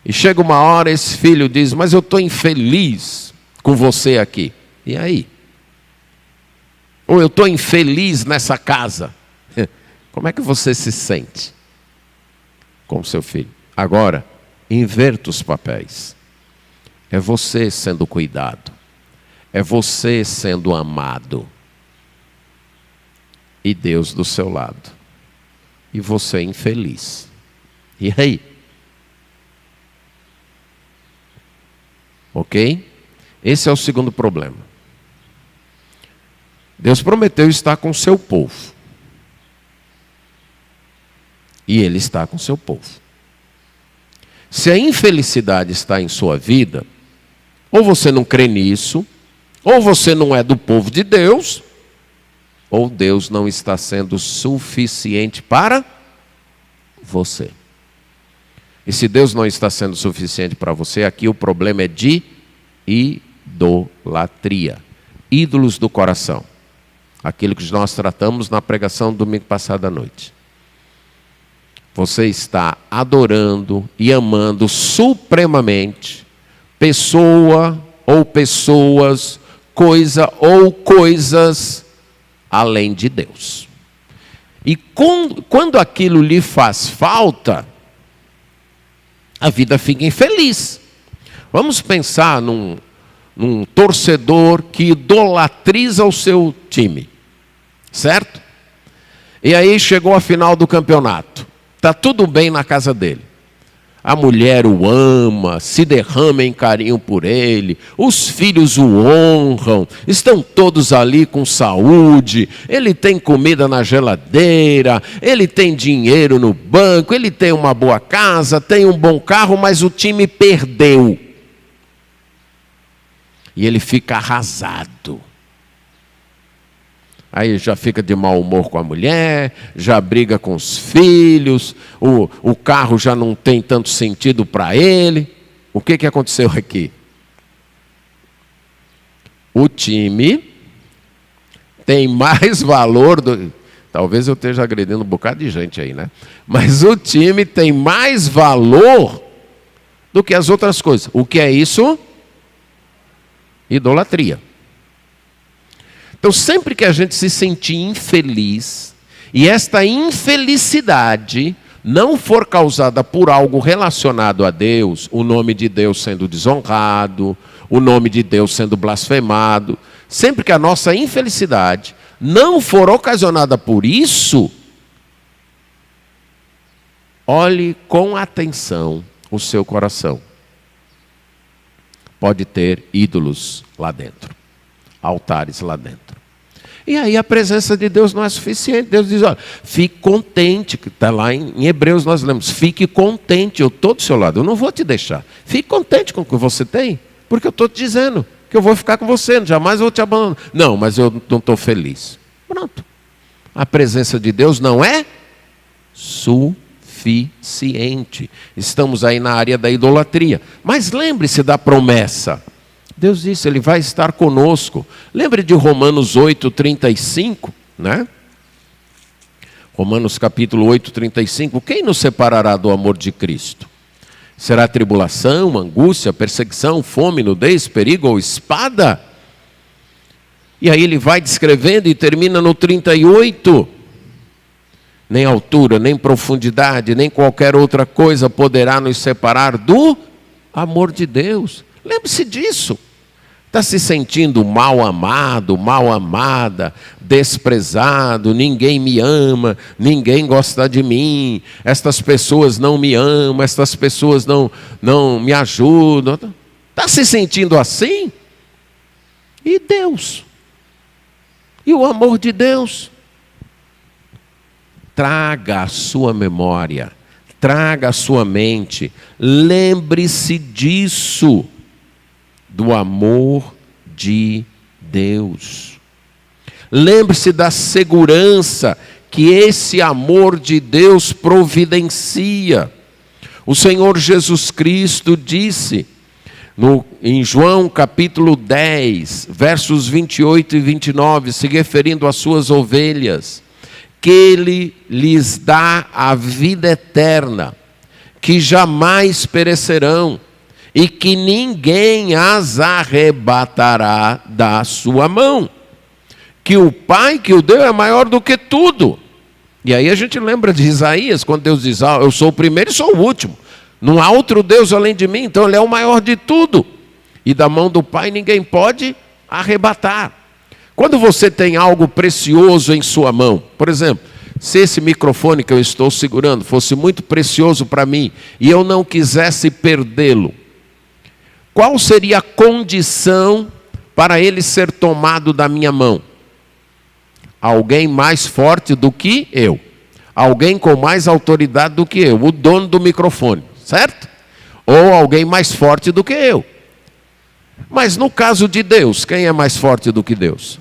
E chega uma hora, esse filho diz, mas eu estou infeliz com você aqui. E aí? Ou eu estou infeliz nessa casa. Como é que você se sente com o seu filho? Agora, inverta os papéis. É você sendo cuidado. É você sendo amado. E Deus do seu lado. E você infeliz. E aí? Ok? Esse é o segundo problema. Deus prometeu estar com o seu povo. E Ele está com o seu povo. Se a infelicidade está em sua vida, ou você não crê nisso, ou você não é do povo de Deus, ou Deus não está sendo suficiente para você. E se Deus não está sendo suficiente para você, aqui o problema é de idolatria. Ídolos do coração. Aquilo que nós tratamos na pregação do domingo passado à noite. Você está adorando e amando supremamente pessoa ou pessoas, coisa ou coisas além de Deus. E quando aquilo lhe faz falta, a vida fica infeliz. Vamos pensar num torcedor que idolatriza o seu time, certo? E aí chegou a final do campeonato. Está tudo bem na casa dele. A mulher o ama, se derrama em carinho por ele, os filhos o honram, estão todos ali com saúde, ele tem comida na geladeira, ele tem dinheiro no banco, ele tem uma boa casa, tem um bom carro, mas o time perdeu. E ele fica arrasado. Aí já fica de mau humor com a mulher, já briga com os filhos, o carro já não tem tanto sentido para ele. O que aconteceu aqui? O time tem mais valor talvez eu esteja agredindo um bocado de gente aí, né? Mas o time tem mais valor do que as outras coisas. O que é isso? Idolatria. Então, sempre que a gente se sentir infeliz, e esta infelicidade não for causada por algo relacionado a Deus, o nome de Deus sendo desonrado, o nome de Deus sendo blasfemado, sempre que a nossa infelicidade não for ocasionada por isso, olhe com atenção o seu coração. Pode ter ídolos lá dentro, altares lá dentro. E aí a presença de Deus não é suficiente. Deus diz, olha, fique contente, que está lá em Hebreus nós lemos, fique contente, eu estou do seu lado, eu não vou te deixar. Fique contente com o que você tem, porque eu estou te dizendo que eu vou ficar com você, jamais vou te abandonar. Não, mas eu não estou feliz. Pronto. A presença de Deus não é suficiente. Estamos aí na área da idolatria. Mas lembre-se da promessa. Deus disse, Ele vai estar conosco. Lembre de Romanos 8:35, né? Romanos capítulo 8, 35. Quem nos separará do amor de Cristo? Será tribulação, angústia, perseguição, fome, nudez, perigo ou espada? E aí ele vai descrevendo e termina no 38. Nem altura, nem profundidade, nem qualquer outra coisa poderá nos separar do amor de Deus. Lembre-se disso. Está se sentindo mal amado, mal amada, desprezado, ninguém me ama, ninguém gosta de mim, estas pessoas não me amam, estas pessoas não me ajudam. Está se sentindo assim? E Deus? E o amor de Deus? Traga a sua memória, traga a sua mente, lembre-se disso, do amor de Deus. Lembre-se da segurança que esse amor de Deus providencia. O Senhor Jesus Cristo disse, em João capítulo 10, versos 28 e 29, se referindo às suas ovelhas, que Ele lhes dá a vida eterna, que jamais perecerão, e que ninguém as arrebatará da sua mão. Que o Pai que o deu é maior do que tudo. E aí a gente lembra de Isaías, quando Deus diz, eu sou o primeiro e sou o último. Não há outro Deus além de mim, então Ele é o maior de tudo. E da mão do Pai ninguém pode arrebatar. Quando você tem algo precioso em sua mão, por exemplo, se esse microfone que eu estou segurando fosse muito precioso para mim e eu não quisesse perdê-lo, qual seria a condição para ele ser tomado da minha mão? Alguém mais forte do que eu. Alguém com mais autoridade do que eu. O dono do microfone, certo? Ou alguém mais forte do que eu. Mas no caso de Deus, quem é mais forte do que Deus?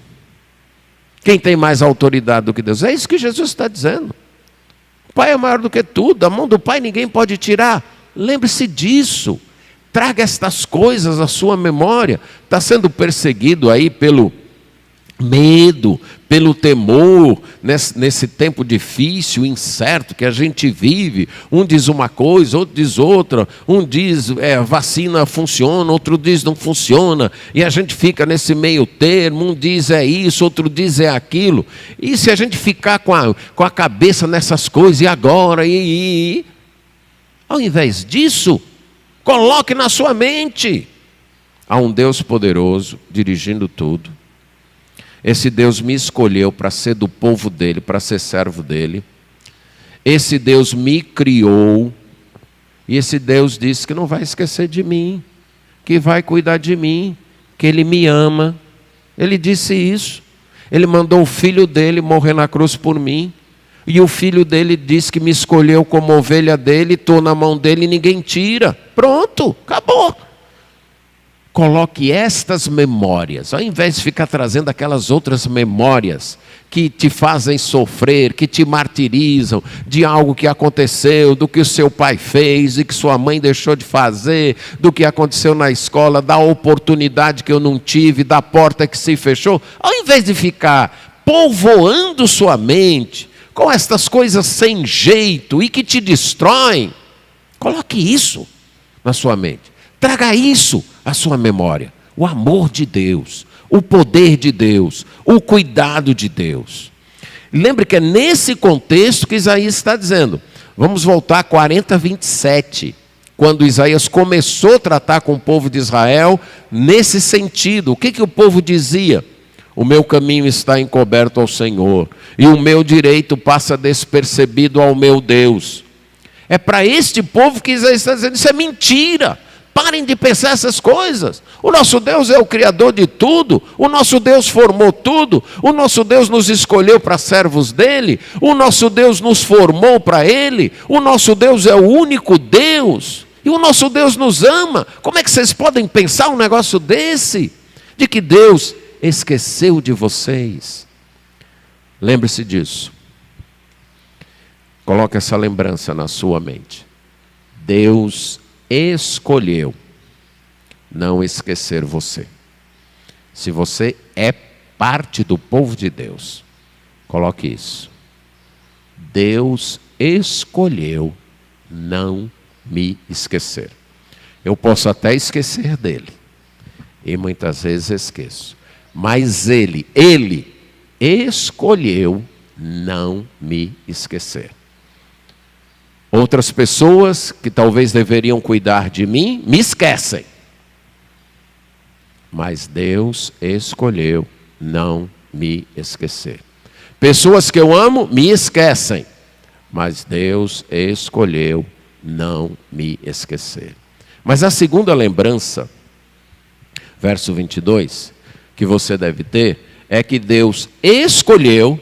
Quem tem mais autoridade do que Deus? É isso que Jesus está dizendo. O Pai é maior do que tudo. A mão do Pai ninguém pode tirar. Lembre-se disso. Traga estas coisas à sua memória. Está sendo perseguido aí pelo medo, pelo temor, nesse tempo difícil, incerto que a gente vive. Um diz uma coisa, outro diz outra. Um diz vacina funciona, outro diz não funciona. E a gente fica nesse meio termo. Um diz é isso, outro diz é aquilo. E se a gente ficar com a cabeça nessas coisas, e agora? Ao invés disso, coloque na sua mente. Há um Deus poderoso dirigindo tudo. Esse Deus me escolheu para ser do povo dele, para ser servo dele. Esse Deus me criou. E esse Deus disse que não vai esquecer de mim, que vai cuidar de mim, que Ele me ama. Ele disse isso. Ele mandou o filho dele morrer na cruz por mim. E o filho dele disse que me escolheu como ovelha dele, estou na mão dele e ninguém tira. Pronto, acabou. Coloque estas memórias, ao invés de ficar trazendo aquelas outras memórias que te fazem sofrer, que te martirizam, de algo que aconteceu, do que o seu pai fez e que sua mãe deixou de fazer, do que aconteceu na escola, da oportunidade que eu não tive, da porta que se fechou. Ao invés de ficar povoando sua mente com estas coisas sem jeito e que te destroem, coloque isso na sua mente. Traga isso à sua memória. O amor de Deus, o poder de Deus, o cuidado de Deus. Lembre que é nesse contexto que Isaías está dizendo. Vamos voltar a 40, 27. Quando Isaías começou a tratar com o povo de Israel nesse sentido. O que o povo dizia? O meu caminho está encoberto ao Senhor, e o meu direito passa despercebido ao meu Deus. É para este povo que Isaías está dizendo, isso é mentira. Parem de pensar essas coisas. O nosso Deus é o Criador de tudo. O nosso Deus formou tudo. O nosso Deus nos escolheu para servos dele. O nosso Deus nos formou para ele. O nosso Deus é o único Deus. E o nosso Deus nos ama. Como é que vocês podem pensar um negócio desse? De que Deus esqueceu de vocês. Lembre-se disso. Coloque essa lembrança na sua mente. Deus escolheu não esquecer você. Se você é parte do povo de Deus, coloque isso. Deus escolheu não me esquecer. Eu posso até esquecer dele, e muitas vezes esqueço, mas ele escolheu não me esquecer. Outras pessoas que talvez deveriam cuidar de mim, me esquecem. Mas Deus escolheu não me esquecer. Pessoas que eu amo, me esquecem. Mas Deus escolheu não me esquecer. Mas a segunda lembrança, verso 22, que você deve ter, é que Deus escolheu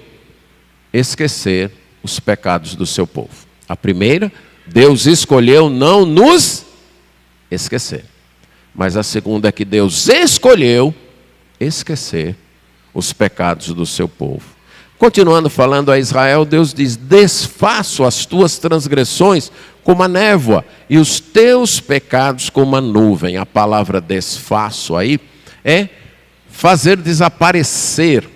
esquecer os pecados do seu povo. A primeira, Deus escolheu não nos esquecer. Mas a segunda é que Deus escolheu esquecer os pecados do seu povo. Continuando falando a Israel, Deus diz: desfaço as tuas transgressões como a névoa e os teus pecados como a nuvem. A palavra desfaço aí é fazer desaparecer,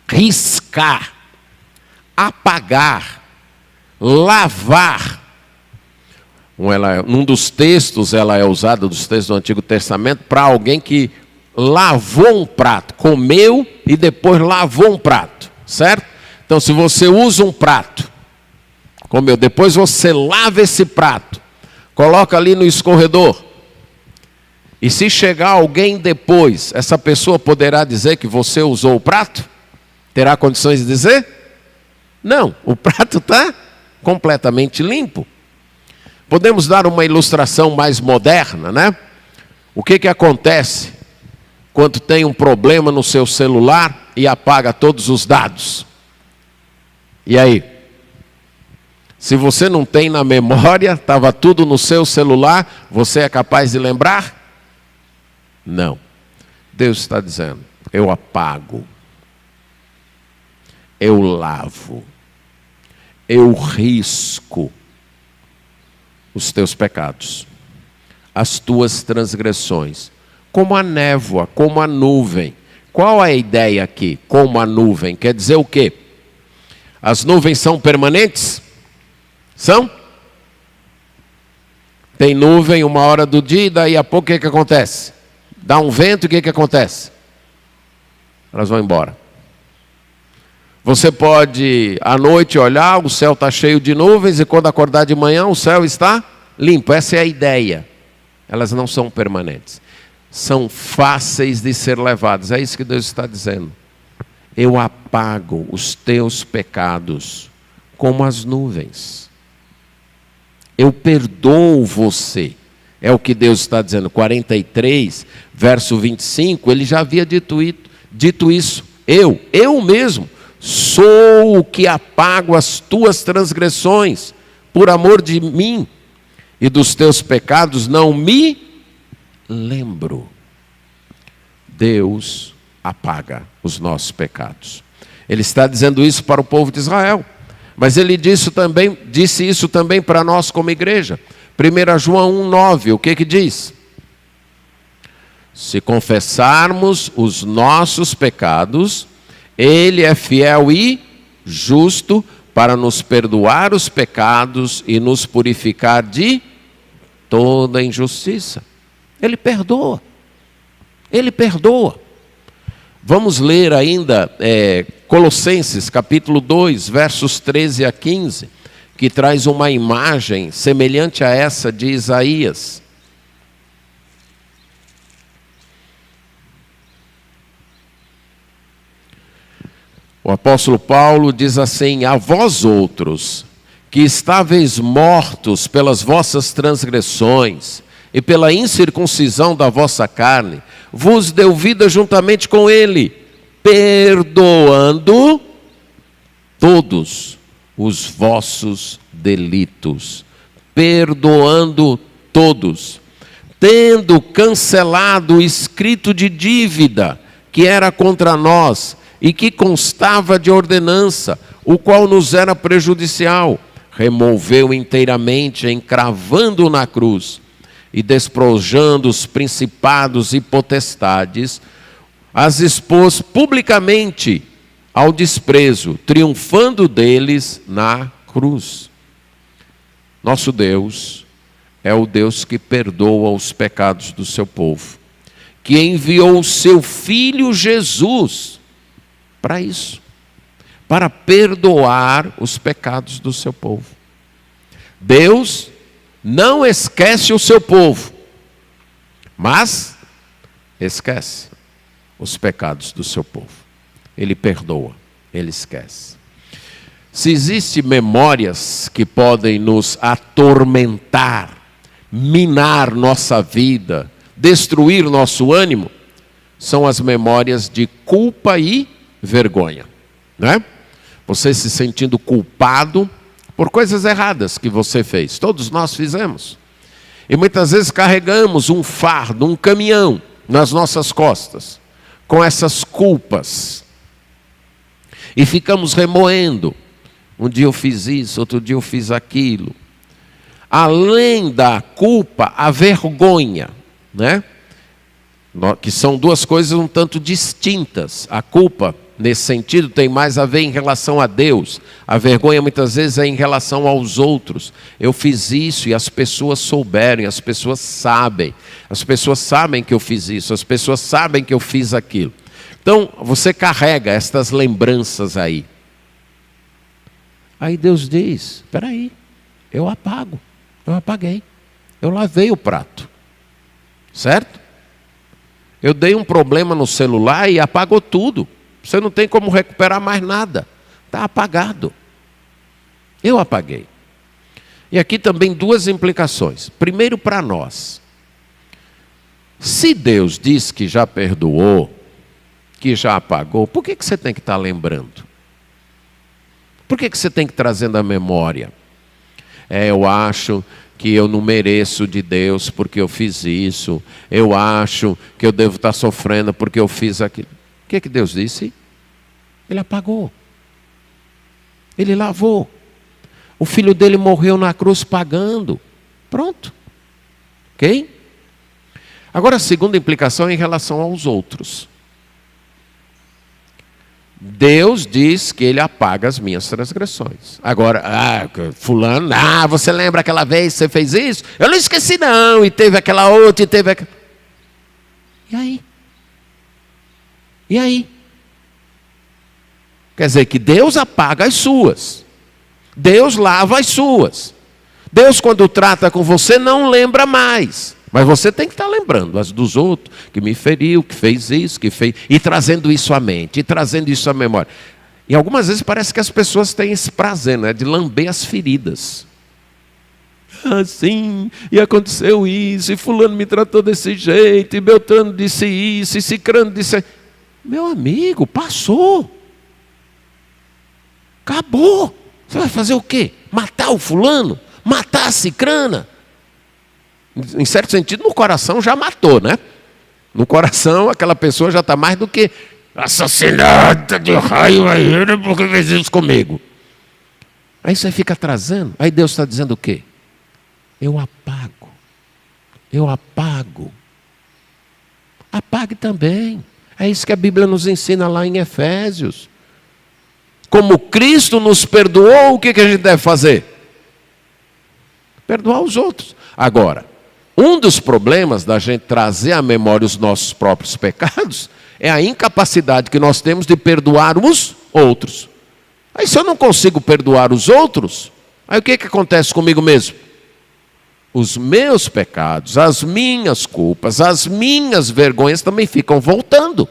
riscar, apagar, lavar. Num dos textos, ela é usada, dos textos do Antigo Testamento, para alguém que lavou um prato, comeu e depois lavou um prato, certo? Então, se você usa um prato, comeu, depois você lava esse prato, coloca ali no escorredor, e se chegar alguém depois, essa pessoa poderá dizer que você usou o prato? Terá condições de dizer? Não, o prato está completamente limpo. Podemos dar uma ilustração mais moderna, né? O que acontece quando tem um problema no seu celular e apaga todos os dados? E aí? Se você não tem na memória, estava tudo no seu celular, você é capaz de lembrar? Não. Deus está dizendo: eu apago, eu lavo, eu risco os teus pecados, as tuas transgressões, como a névoa, como a nuvem. Qual a ideia aqui? Como a nuvem, quer dizer o quê? As nuvens são permanentes? São? Tem nuvem uma hora do dia e daí a pouco o que acontece? Dá um vento e o que acontece? Elas vão embora. Você pode à noite olhar, o céu está cheio de nuvens e quando acordar de manhã o céu está limpo. Essa é a ideia. Elas não são permanentes. São fáceis de ser levadas. É isso que Deus está dizendo. Eu apago os teus pecados como as nuvens. Eu perdoo você. É o que Deus está dizendo. 43, verso 25, ele já havia dito isso. Eu mesmo sou o que apago as tuas transgressões, por amor de mim, e dos teus pecados não me lembro. Deus apaga os nossos pecados. Ele está dizendo isso para o povo de Israel, mas ele disse isso também para nós como igreja. 1 João 1,9, o que diz? Se confessarmos os nossos pecados, Ele é fiel e justo para nos perdoar os pecados e nos purificar de toda injustiça. Ele perdoa. Ele perdoa. Vamos ler ainda Colossenses capítulo 2, versos 13 a 15, que traz uma imagem semelhante a essa de Isaías. O apóstolo Paulo diz assim: a vós outros, que estáveis mortos pelas vossas transgressões e pela incircuncisão da vossa carne, vos deu vida juntamente com ele, perdoando todos os vossos delitos, perdoando todos, tendo cancelado o escrito de dívida que era contra nós e que constava de ordenança, o qual nos era prejudicial, removeu inteiramente, encravando na cruz, e despojando os principados e potestades, as expôs publicamente, ao desprezo, triunfando deles na cruz. Nosso Deus é o Deus que perdoa os pecados do seu povo, que enviou o seu Filho Jesus para isso, para perdoar os pecados do seu povo. Deus não esquece o seu povo, mas esquece os pecados do seu povo. Ele perdoa, ele esquece. Se existem memórias que podem nos atormentar, minar nossa vida, destruir nosso ânimo, são as memórias de culpa e vergonha, né? Você se sentindo culpado por coisas erradas que você fez. Todos nós fizemos. E muitas vezes carregamos um fardo, um caminhão nas nossas costas, com essas culpas. E ficamos remoendo. Um dia eu fiz isso, outro dia eu fiz aquilo. Além da culpa, a vergonha, né? Que são duas coisas um tanto distintas. A culpa, nesse sentido, tem mais a ver em relação a Deus. A vergonha muitas vezes é em relação aos outros. Eu fiz isso e as pessoas souberam, as pessoas sabem. As pessoas sabem que eu fiz isso, as pessoas sabem que eu fiz aquilo. Então, você carrega estas lembranças aí. Aí Deus diz, espera aí, eu apaguei. Eu lavei o prato. Certo? Eu dei um problema no celular e apagou tudo. Você não tem como recuperar mais nada. Está apagado. Eu apaguei. E aqui também duas implicações. Primeiro, para nós. Se Deus diz que já perdoou, que já apagou, por que você tem que estar lembrando? Por que você tem que trazer na memória? Eu acho que eu não mereço de Deus porque eu fiz isso. Eu acho que eu devo estar sofrendo porque eu fiz aquilo. O que Deus disse? Ele apagou. Ele lavou. O filho dele morreu na cruz pagando. Pronto. Ok? Agora a segunda implicação é em relação aos outros. Deus diz que Ele apaga as minhas transgressões. Agora, fulano, você lembra aquela vez que você fez isso? Eu não esqueci não, e teve aquela outra, e teve aquela... E aí? E aí? Quer dizer que Deus apaga as suas. Deus lava as suas. Deus, quando trata com você, não lembra mais. Mas você tem que estar lembrando as dos outros, que me feriu, que fez isso, que fez... E trazendo isso à mente, e trazendo isso à memória. E algumas vezes parece que as pessoas têm esse prazer, né, de lamber as feridas. Sim, e aconteceu isso, e fulano me tratou desse jeito, e Beltrano disse isso, e Cicrano disse... Meu amigo, passou. Acabou. Você vai fazer o quê? Matar o fulano? Matar a cicrana? Em certo sentido, no coração já matou, né? No coração, aquela pessoa já está mais do que assassinada de raiva, porque fez isso comigo. Aí você fica trazendo. Aí Deus está dizendo o quê? Eu apago. Eu apago. Apague também. É isso que a Bíblia nos ensina lá em Efésios. Como Cristo nos perdoou, o que a gente deve fazer? Perdoar os outros. Agora, um dos problemas da gente trazer à memória os nossos próprios pecados é a incapacidade que nós temos de perdoar os outros. Aí se eu não consigo perdoar os outros, aí o que acontece comigo mesmo? Os meus pecados, as minhas culpas, as minhas vergonhas também ficam voltando.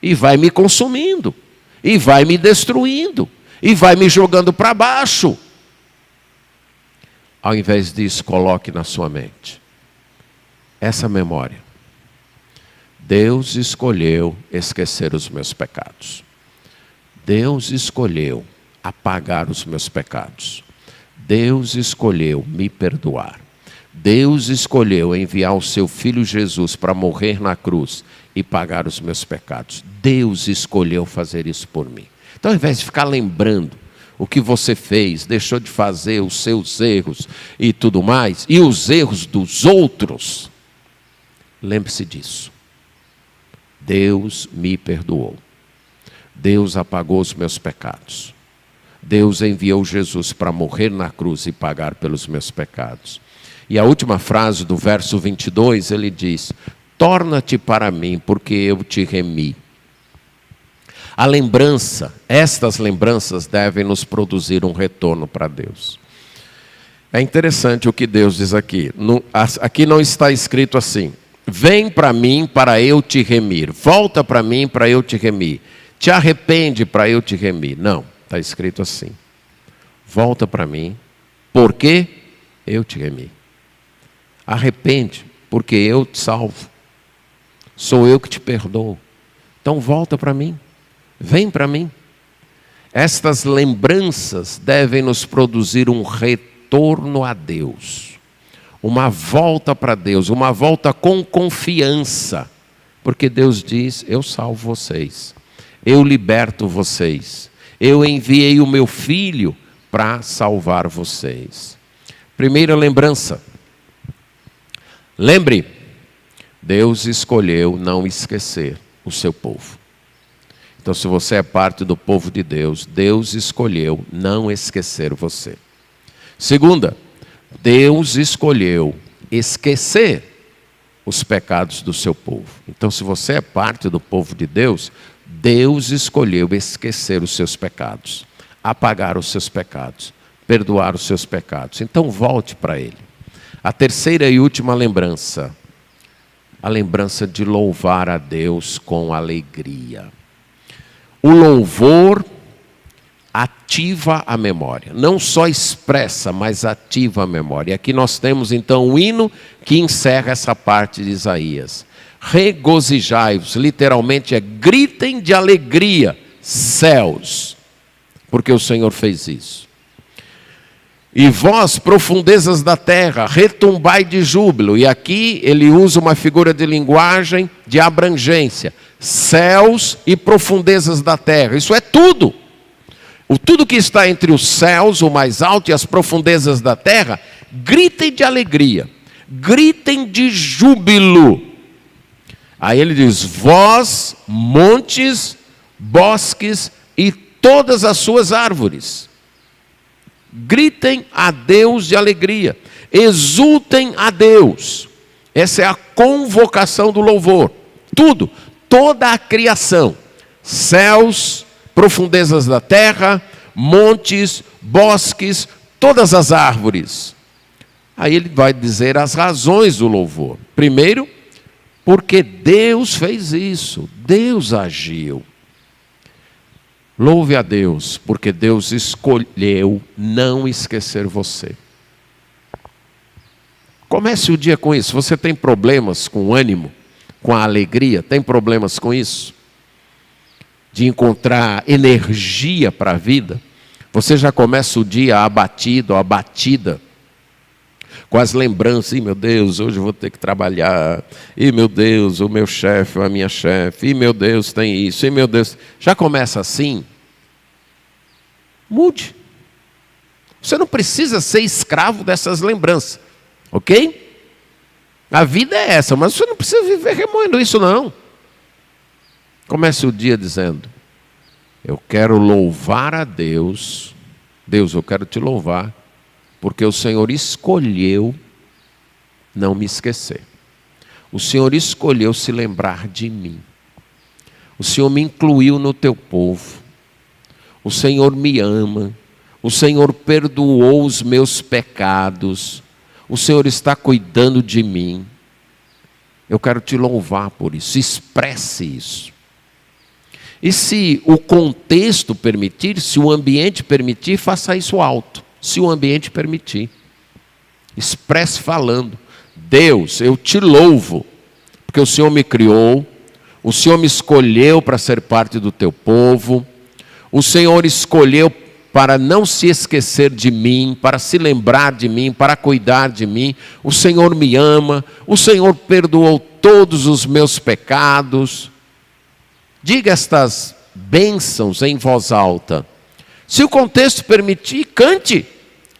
E vai me consumindo, e vai me destruindo, e vai me jogando para baixo. Ao invés disso, coloque na sua mente essa memória. Deus escolheu esquecer os meus pecados. Deus escolheu apagar os meus pecados. Deus escolheu me perdoar. Deus escolheu enviar o seu Filho Jesus para morrer na cruz e pagar os meus pecados. Deus escolheu fazer isso por mim. Então, ao invés de ficar lembrando o que você fez, deixou de fazer, os seus erros e tudo mais, e os erros dos outros, lembre-se disso. Deus me perdoou. Deus apagou os meus pecados. Deus enviou Jesus para morrer na cruz e pagar pelos meus pecados. E a última frase do verso 22, ele diz: torna-te para mim, porque eu te remi. A lembrança, estas lembranças devem nos produzir um retorno para Deus. É interessante o que Deus diz aqui. Aqui não está escrito assim: vem para mim para eu te remir. Volta para mim para eu te remir. Te arrepende para eu te remir. Não, está escrito assim: volta para mim, porque eu te remi. Arrepende, porque eu te salvo. Sou eu que te perdoo. Então volta para mim. Vem para mim. Estas lembranças devem nos produzir um retorno a Deus. Uma volta para Deus, uma volta com confiança. Porque Deus diz: eu salvo vocês. Eu liberto vocês. Eu enviei o meu Filho para salvar vocês. Primeira lembrança. Lembre, Deus escolheu não esquecer o seu povo. Então, se você é parte do povo de Deus, Deus escolheu não esquecer você. Segunda, Deus escolheu esquecer os pecados do seu povo. Então, se você é parte do povo de Deus, Deus escolheu esquecer os seus pecados, apagar os seus pecados, perdoar os seus pecados. Então, volte para Ele. A terceira e última lembrança, a lembrança de louvar a Deus com alegria. O louvor ativa a memória, não só expressa, mas ativa a memória. E aqui nós temos então o hino que encerra essa parte de Isaías. Regozijai-vos, literalmente é gritem de alegria, céus, porque o Senhor fez isso. E vós, profundezas da terra, retumbai de júbilo. E aqui ele usa uma figura de linguagem de abrangência. Céus e profundezas da terra. Isso é tudo. Tudo que está entre os céus, o mais alto, e as profundezas da terra, gritem de alegria. Gritem de júbilo. Aí ele diz: vós, montes, bosques e todas as suas árvores. Gritem a Deus de alegria, exultem a Deus. Essa é a convocação do louvor. Tudo, toda a criação, céus, profundezas da terra, montes, bosques, todas as árvores. Aí ele vai dizer as razões do louvor. Primeiro, porque Deus fez isso, Deus agiu. Louve a Deus, porque Deus escolheu não esquecer você. Comece o dia com isso. Você tem problemas com o ânimo, com a alegria? Tem problemas com isso? De encontrar energia para a vida? Você já começa o dia abatido, abatida, com as lembranças: ih, meu Deus, hoje eu vou ter que trabalhar, ih, meu Deus, o meu chefe, a minha chefe, ih, meu Deus, tem isso, ih, meu Deus. Já começa assim? Mude. Você não precisa ser escravo dessas lembranças, ok? A vida é essa, mas você não precisa viver remoendo isso, não. Comece o dia dizendo: eu quero louvar a Deus. Deus, eu quero te louvar, porque o Senhor escolheu não me esquecer. O Senhor escolheu se lembrar de mim. O Senhor me incluiu no teu povo. O Senhor me ama. O Senhor perdoou os meus pecados. O Senhor está cuidando de mim. Eu quero te louvar por isso. Expresse isso. E se o contexto permitir, se o ambiente permitir, faça isso alto. Se o ambiente permitir, expresse falando: Deus, eu te louvo, porque o Senhor me criou, o Senhor me escolheu para ser parte do teu povo, o Senhor escolheu para não se esquecer de mim, para se lembrar de mim, para cuidar de mim. O Senhor me ama, o Senhor perdoou todos os meus pecados. Diga estas bênçãos em voz alta. Se o contexto permitir, cante.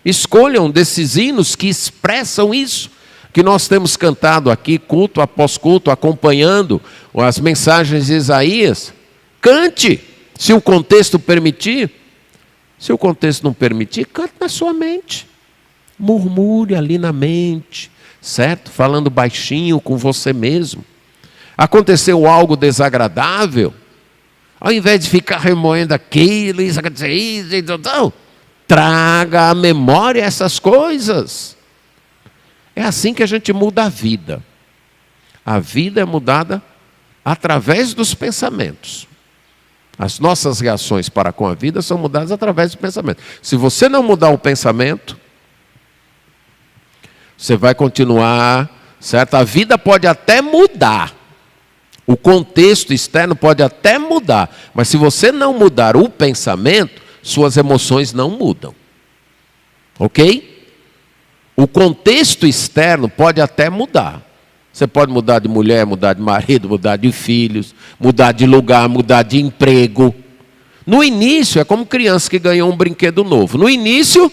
Escolham desses hinos que expressam isso, que nós temos cantado aqui, culto após culto, acompanhando as mensagens de Isaías. Cante, Se o contexto permitir, se o contexto não permitir, cante na sua mente. Murmure ali na mente, certo? Falando baixinho com você mesmo. Aconteceu algo desagradável, ao invés de ficar remoendo aquilo, isso aconteceu, não, traga à memória essas coisas. É assim que a gente muda a vida. A vida é mudada através dos pensamentos. As nossas reações para com a vida são mudadas através do pensamento. Se você não mudar o pensamento, você vai continuar, certo? A vida pode até mudar. O contexto externo pode até mudar. Mas se você não mudar o pensamento, suas emoções não mudam. Ok? O contexto externo pode até mudar. Você pode mudar de mulher, mudar de marido, mudar de filhos, mudar de lugar, mudar de emprego. No início, é como criança que ganhou um brinquedo novo. No início,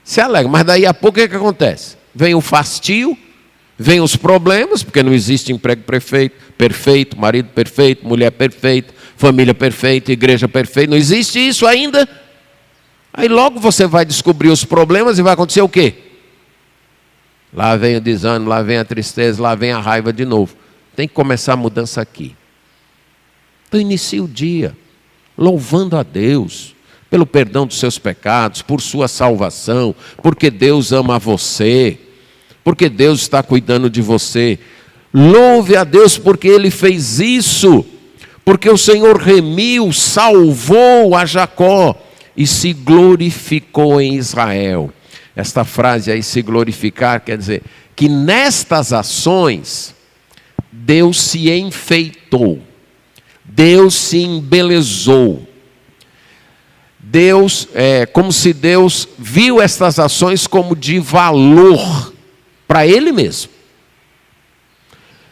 se alegra, mas daí a pouco o que acontece? Vem o fastio, vem os problemas, porque não existe emprego perfeito, marido perfeito, mulher perfeita, família perfeita, igreja perfeita. Não existe isso ainda. Aí logo você vai descobrir os problemas e vai acontecer o quê? Lá vem o desânimo, lá vem a tristeza, lá vem a raiva de novo. Tem que começar a mudança aqui. Então inicie o dia louvando a Deus pelo perdão dos seus pecados, por sua salvação, porque Deus ama você, porque Deus está cuidando de você. Louve a Deus porque Ele fez isso, porque o Senhor remiu, salvou a Jacó e se glorificou em Israel. Esta frase aí, se glorificar, quer dizer que nestas ações, Deus se enfeitou, Deus se embelezou. Deus, como se Deus viu estas ações como de valor para Ele mesmo.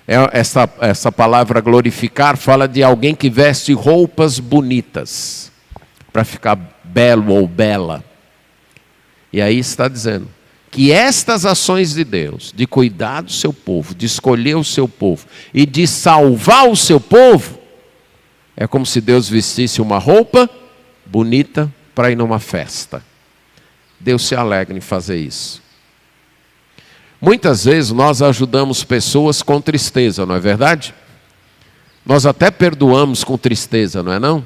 Essa palavra glorificar fala de alguém que veste roupas bonitas, para ficar belo ou bela. E aí está dizendo que estas ações de Deus, de cuidar do seu povo, de escolher o seu povo e de salvar o seu povo, é como se Deus vestisse uma roupa bonita para ir numa festa. Deus se alegra em fazer isso. Muitas vezes nós ajudamos pessoas com tristeza, não é verdade? Nós até perdoamos com tristeza, não é não?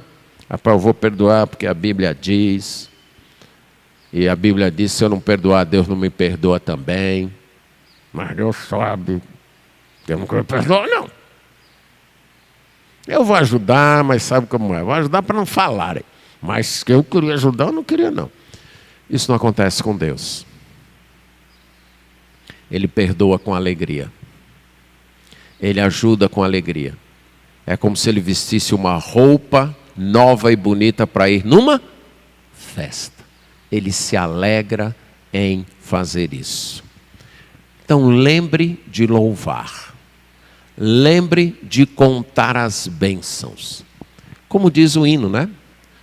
Eu vou perdoar porque a Bíblia diz. E a Bíblia diz, se eu não perdoar, Deus não me perdoa também. Mas Deus sabe que eu não quero perdoar, não. Eu vou ajudar, mas sabe como é? Vou ajudar para não falarem. Mas que eu queria ajudar, eu não queria, não. Isso não acontece com Deus. Ele perdoa com alegria. Ele ajuda com alegria. É como se ele vestisse uma roupa nova e bonita para ir numa festa. Ele se alegra em fazer isso. Então lembre de louvar. Lembre de contar as bênçãos. Como diz o hino, né?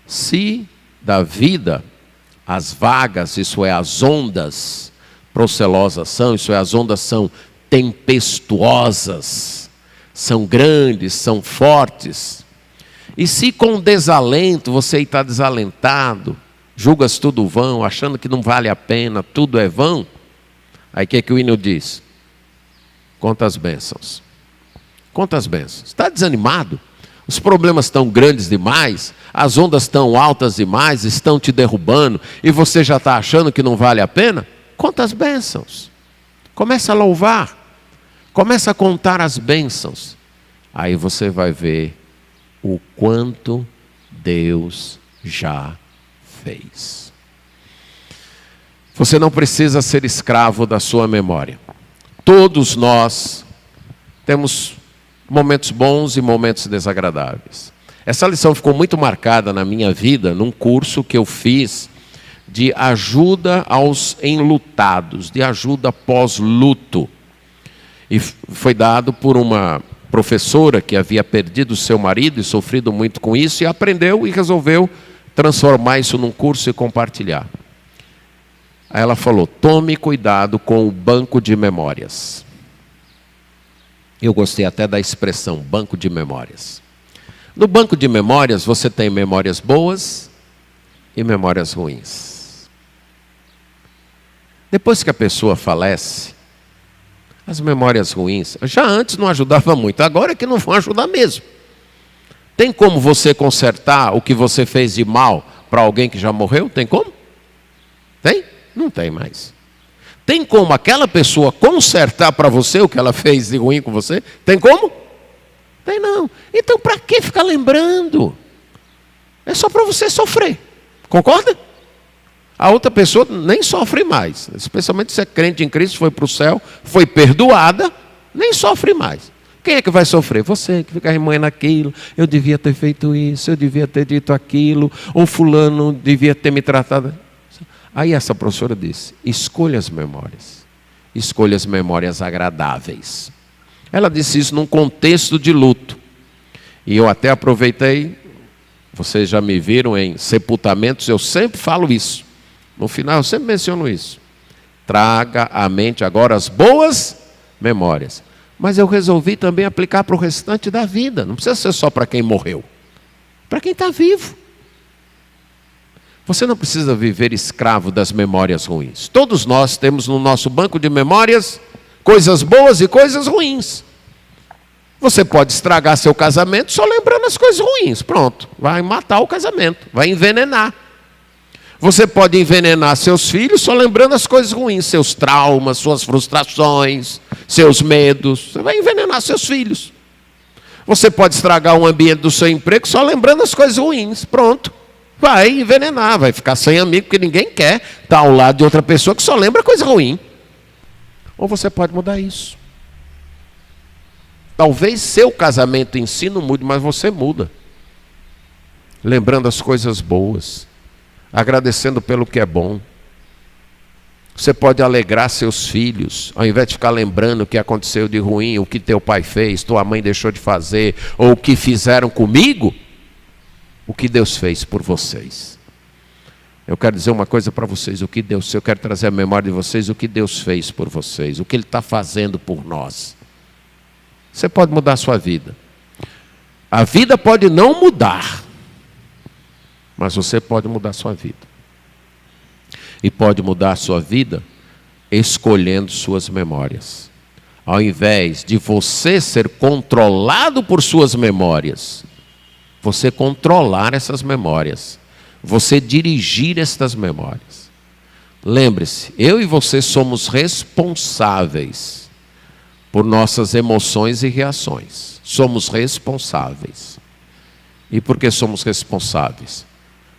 Se da vida as vagas, isso é, as ondas procelosas são, isso é, as ondas são tempestuosas, são grandes, são fortes. E se com desalento você está desalentado, julgas tudo vão, achando que não vale a pena, tudo é vão, aí o que o hino diz? Conta as bênçãos. Conta as bênçãos. Está desanimado? Os problemas estão grandes demais, as ondas estão altas demais, estão te derrubando, e você já está achando que não vale a pena? Conta as bênçãos. Começa a louvar. Começa a contar as bênçãos. Aí você vai ver o quanto Deus já fez. Você não precisa ser escravo da sua memória. Todos nós temos momentos bons e momentos desagradáveis. Essa lição ficou muito marcada na minha vida, num curso que eu fiz de ajuda aos enlutados, de ajuda pós-luto. E foi dado por uma professora que havia perdido seu marido e sofrido muito com isso, e aprendeu e resolveu transformar isso num curso e compartilhar. Aí ela falou, tome cuidado com o banco de memórias. Eu gostei até da expressão, banco de memórias. No banco de memórias, você tem memórias boas e memórias ruins. Depois que a pessoa falece, as memórias ruins, já antes não ajudava muito, agora é que não vão ajudar mesmo. Tem como você consertar o que você fez de mal para alguém que já morreu? Tem como? Tem? Não tem mais. Tem como aquela pessoa consertar para você o que ela fez de ruim com você? Tem como? Tem não. Então para que ficar lembrando? É só para você sofrer. Concorda? A outra pessoa nem sofre mais. Especialmente se é crente em Cristo, foi para o céu, foi perdoada, nem sofre mais. Quem é que vai sofrer? Você que fica remoendo aquilo. Eu devia ter feito isso, eu devia ter dito aquilo, ou fulano devia ter me tratado. Aí essa professora disse, escolha as memórias. Escolha as memórias agradáveis. Ela disse isso num contexto de luto. E eu até aproveitei, vocês já me viram em sepultamentos, eu sempre falo isso. No final eu sempre menciono isso. Traga à mente agora as boas memórias. Mas eu resolvi também aplicar para o restante da vida. Não precisa ser só para quem morreu. Para quem está vivo. Você não precisa viver escravo das memórias ruins. Todos nós temos no nosso banco de memórias coisas boas e coisas ruins. Você pode estragar seu casamento só lembrando as coisas ruins. Pronto, vai matar o casamento, vai envenenar. Você pode envenenar seus filhos só lembrando as coisas ruins, seus traumas, suas frustrações, seus medos. Você vai envenenar seus filhos. Você pode estragar o ambiente do seu emprego só lembrando as coisas ruins. Pronto, vai envenenar, vai ficar sem amigo, porque ninguém quer estar ao lado de outra pessoa que só lembra coisa ruim. Ou você pode mudar isso. Talvez seu casamento em si não mude, mas você muda. Lembrando as coisas boas. Agradecendo pelo que é bom. Você pode alegrar seus filhos, ao invés de ficar lembrando o que aconteceu de ruim, o que teu pai fez, tua mãe deixou de fazer, ou o que fizeram comigo, o que Deus fez por vocês. Eu quero dizer uma coisa para vocês, eu quero trazer à memória de vocês o que Deus fez por vocês, o que Ele está fazendo por nós. Você pode mudar a sua vida. A vida pode não mudar, mas você pode mudar a sua vida. E pode mudar a sua vida escolhendo suas memórias. Ao invés de você ser controlado por suas memórias, você controlar essas memórias. Você dirigir estas memórias. Lembre-se, eu e você somos responsáveis por nossas emoções e reações. Somos responsáveis. E por que somos responsáveis?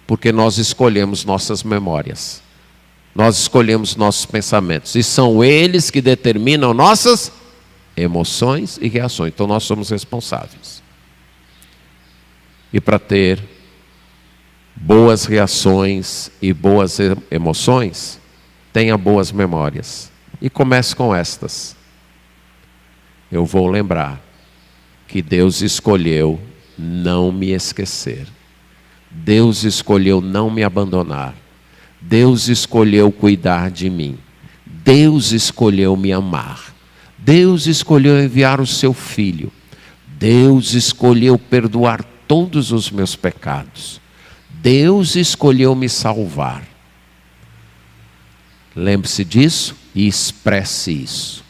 Porque nós escolhemos nossas memórias. Nós escolhemos nossos pensamentos. E são eles que determinam nossas emoções e reações. Então nós somos responsáveis. E para ter boas reações e boas emoções, tenha boas memórias. E comece com estas. Eu vou lembrar que Deus escolheu não me esquecer. Deus escolheu não me abandonar. Deus escolheu cuidar de mim. Deus escolheu me amar. Deus escolheu enviar o seu Filho. Deus escolheu perdoar todos os meus pecados. Deus escolheu me salvar. Lembre-se disso e expresse isso.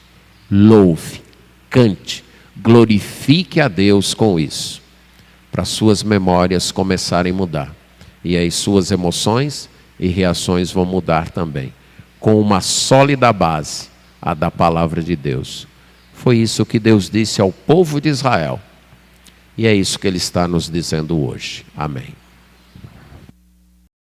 Louve, cante, glorifique a Deus com isso. Para suas memórias começarem a mudar. E aí suas emoções e reações vão mudar também. Com uma sólida base, a da palavra de Deus. Foi isso que Deus disse ao povo de Israel. E é isso que Ele está nos dizendo hoje. Amém.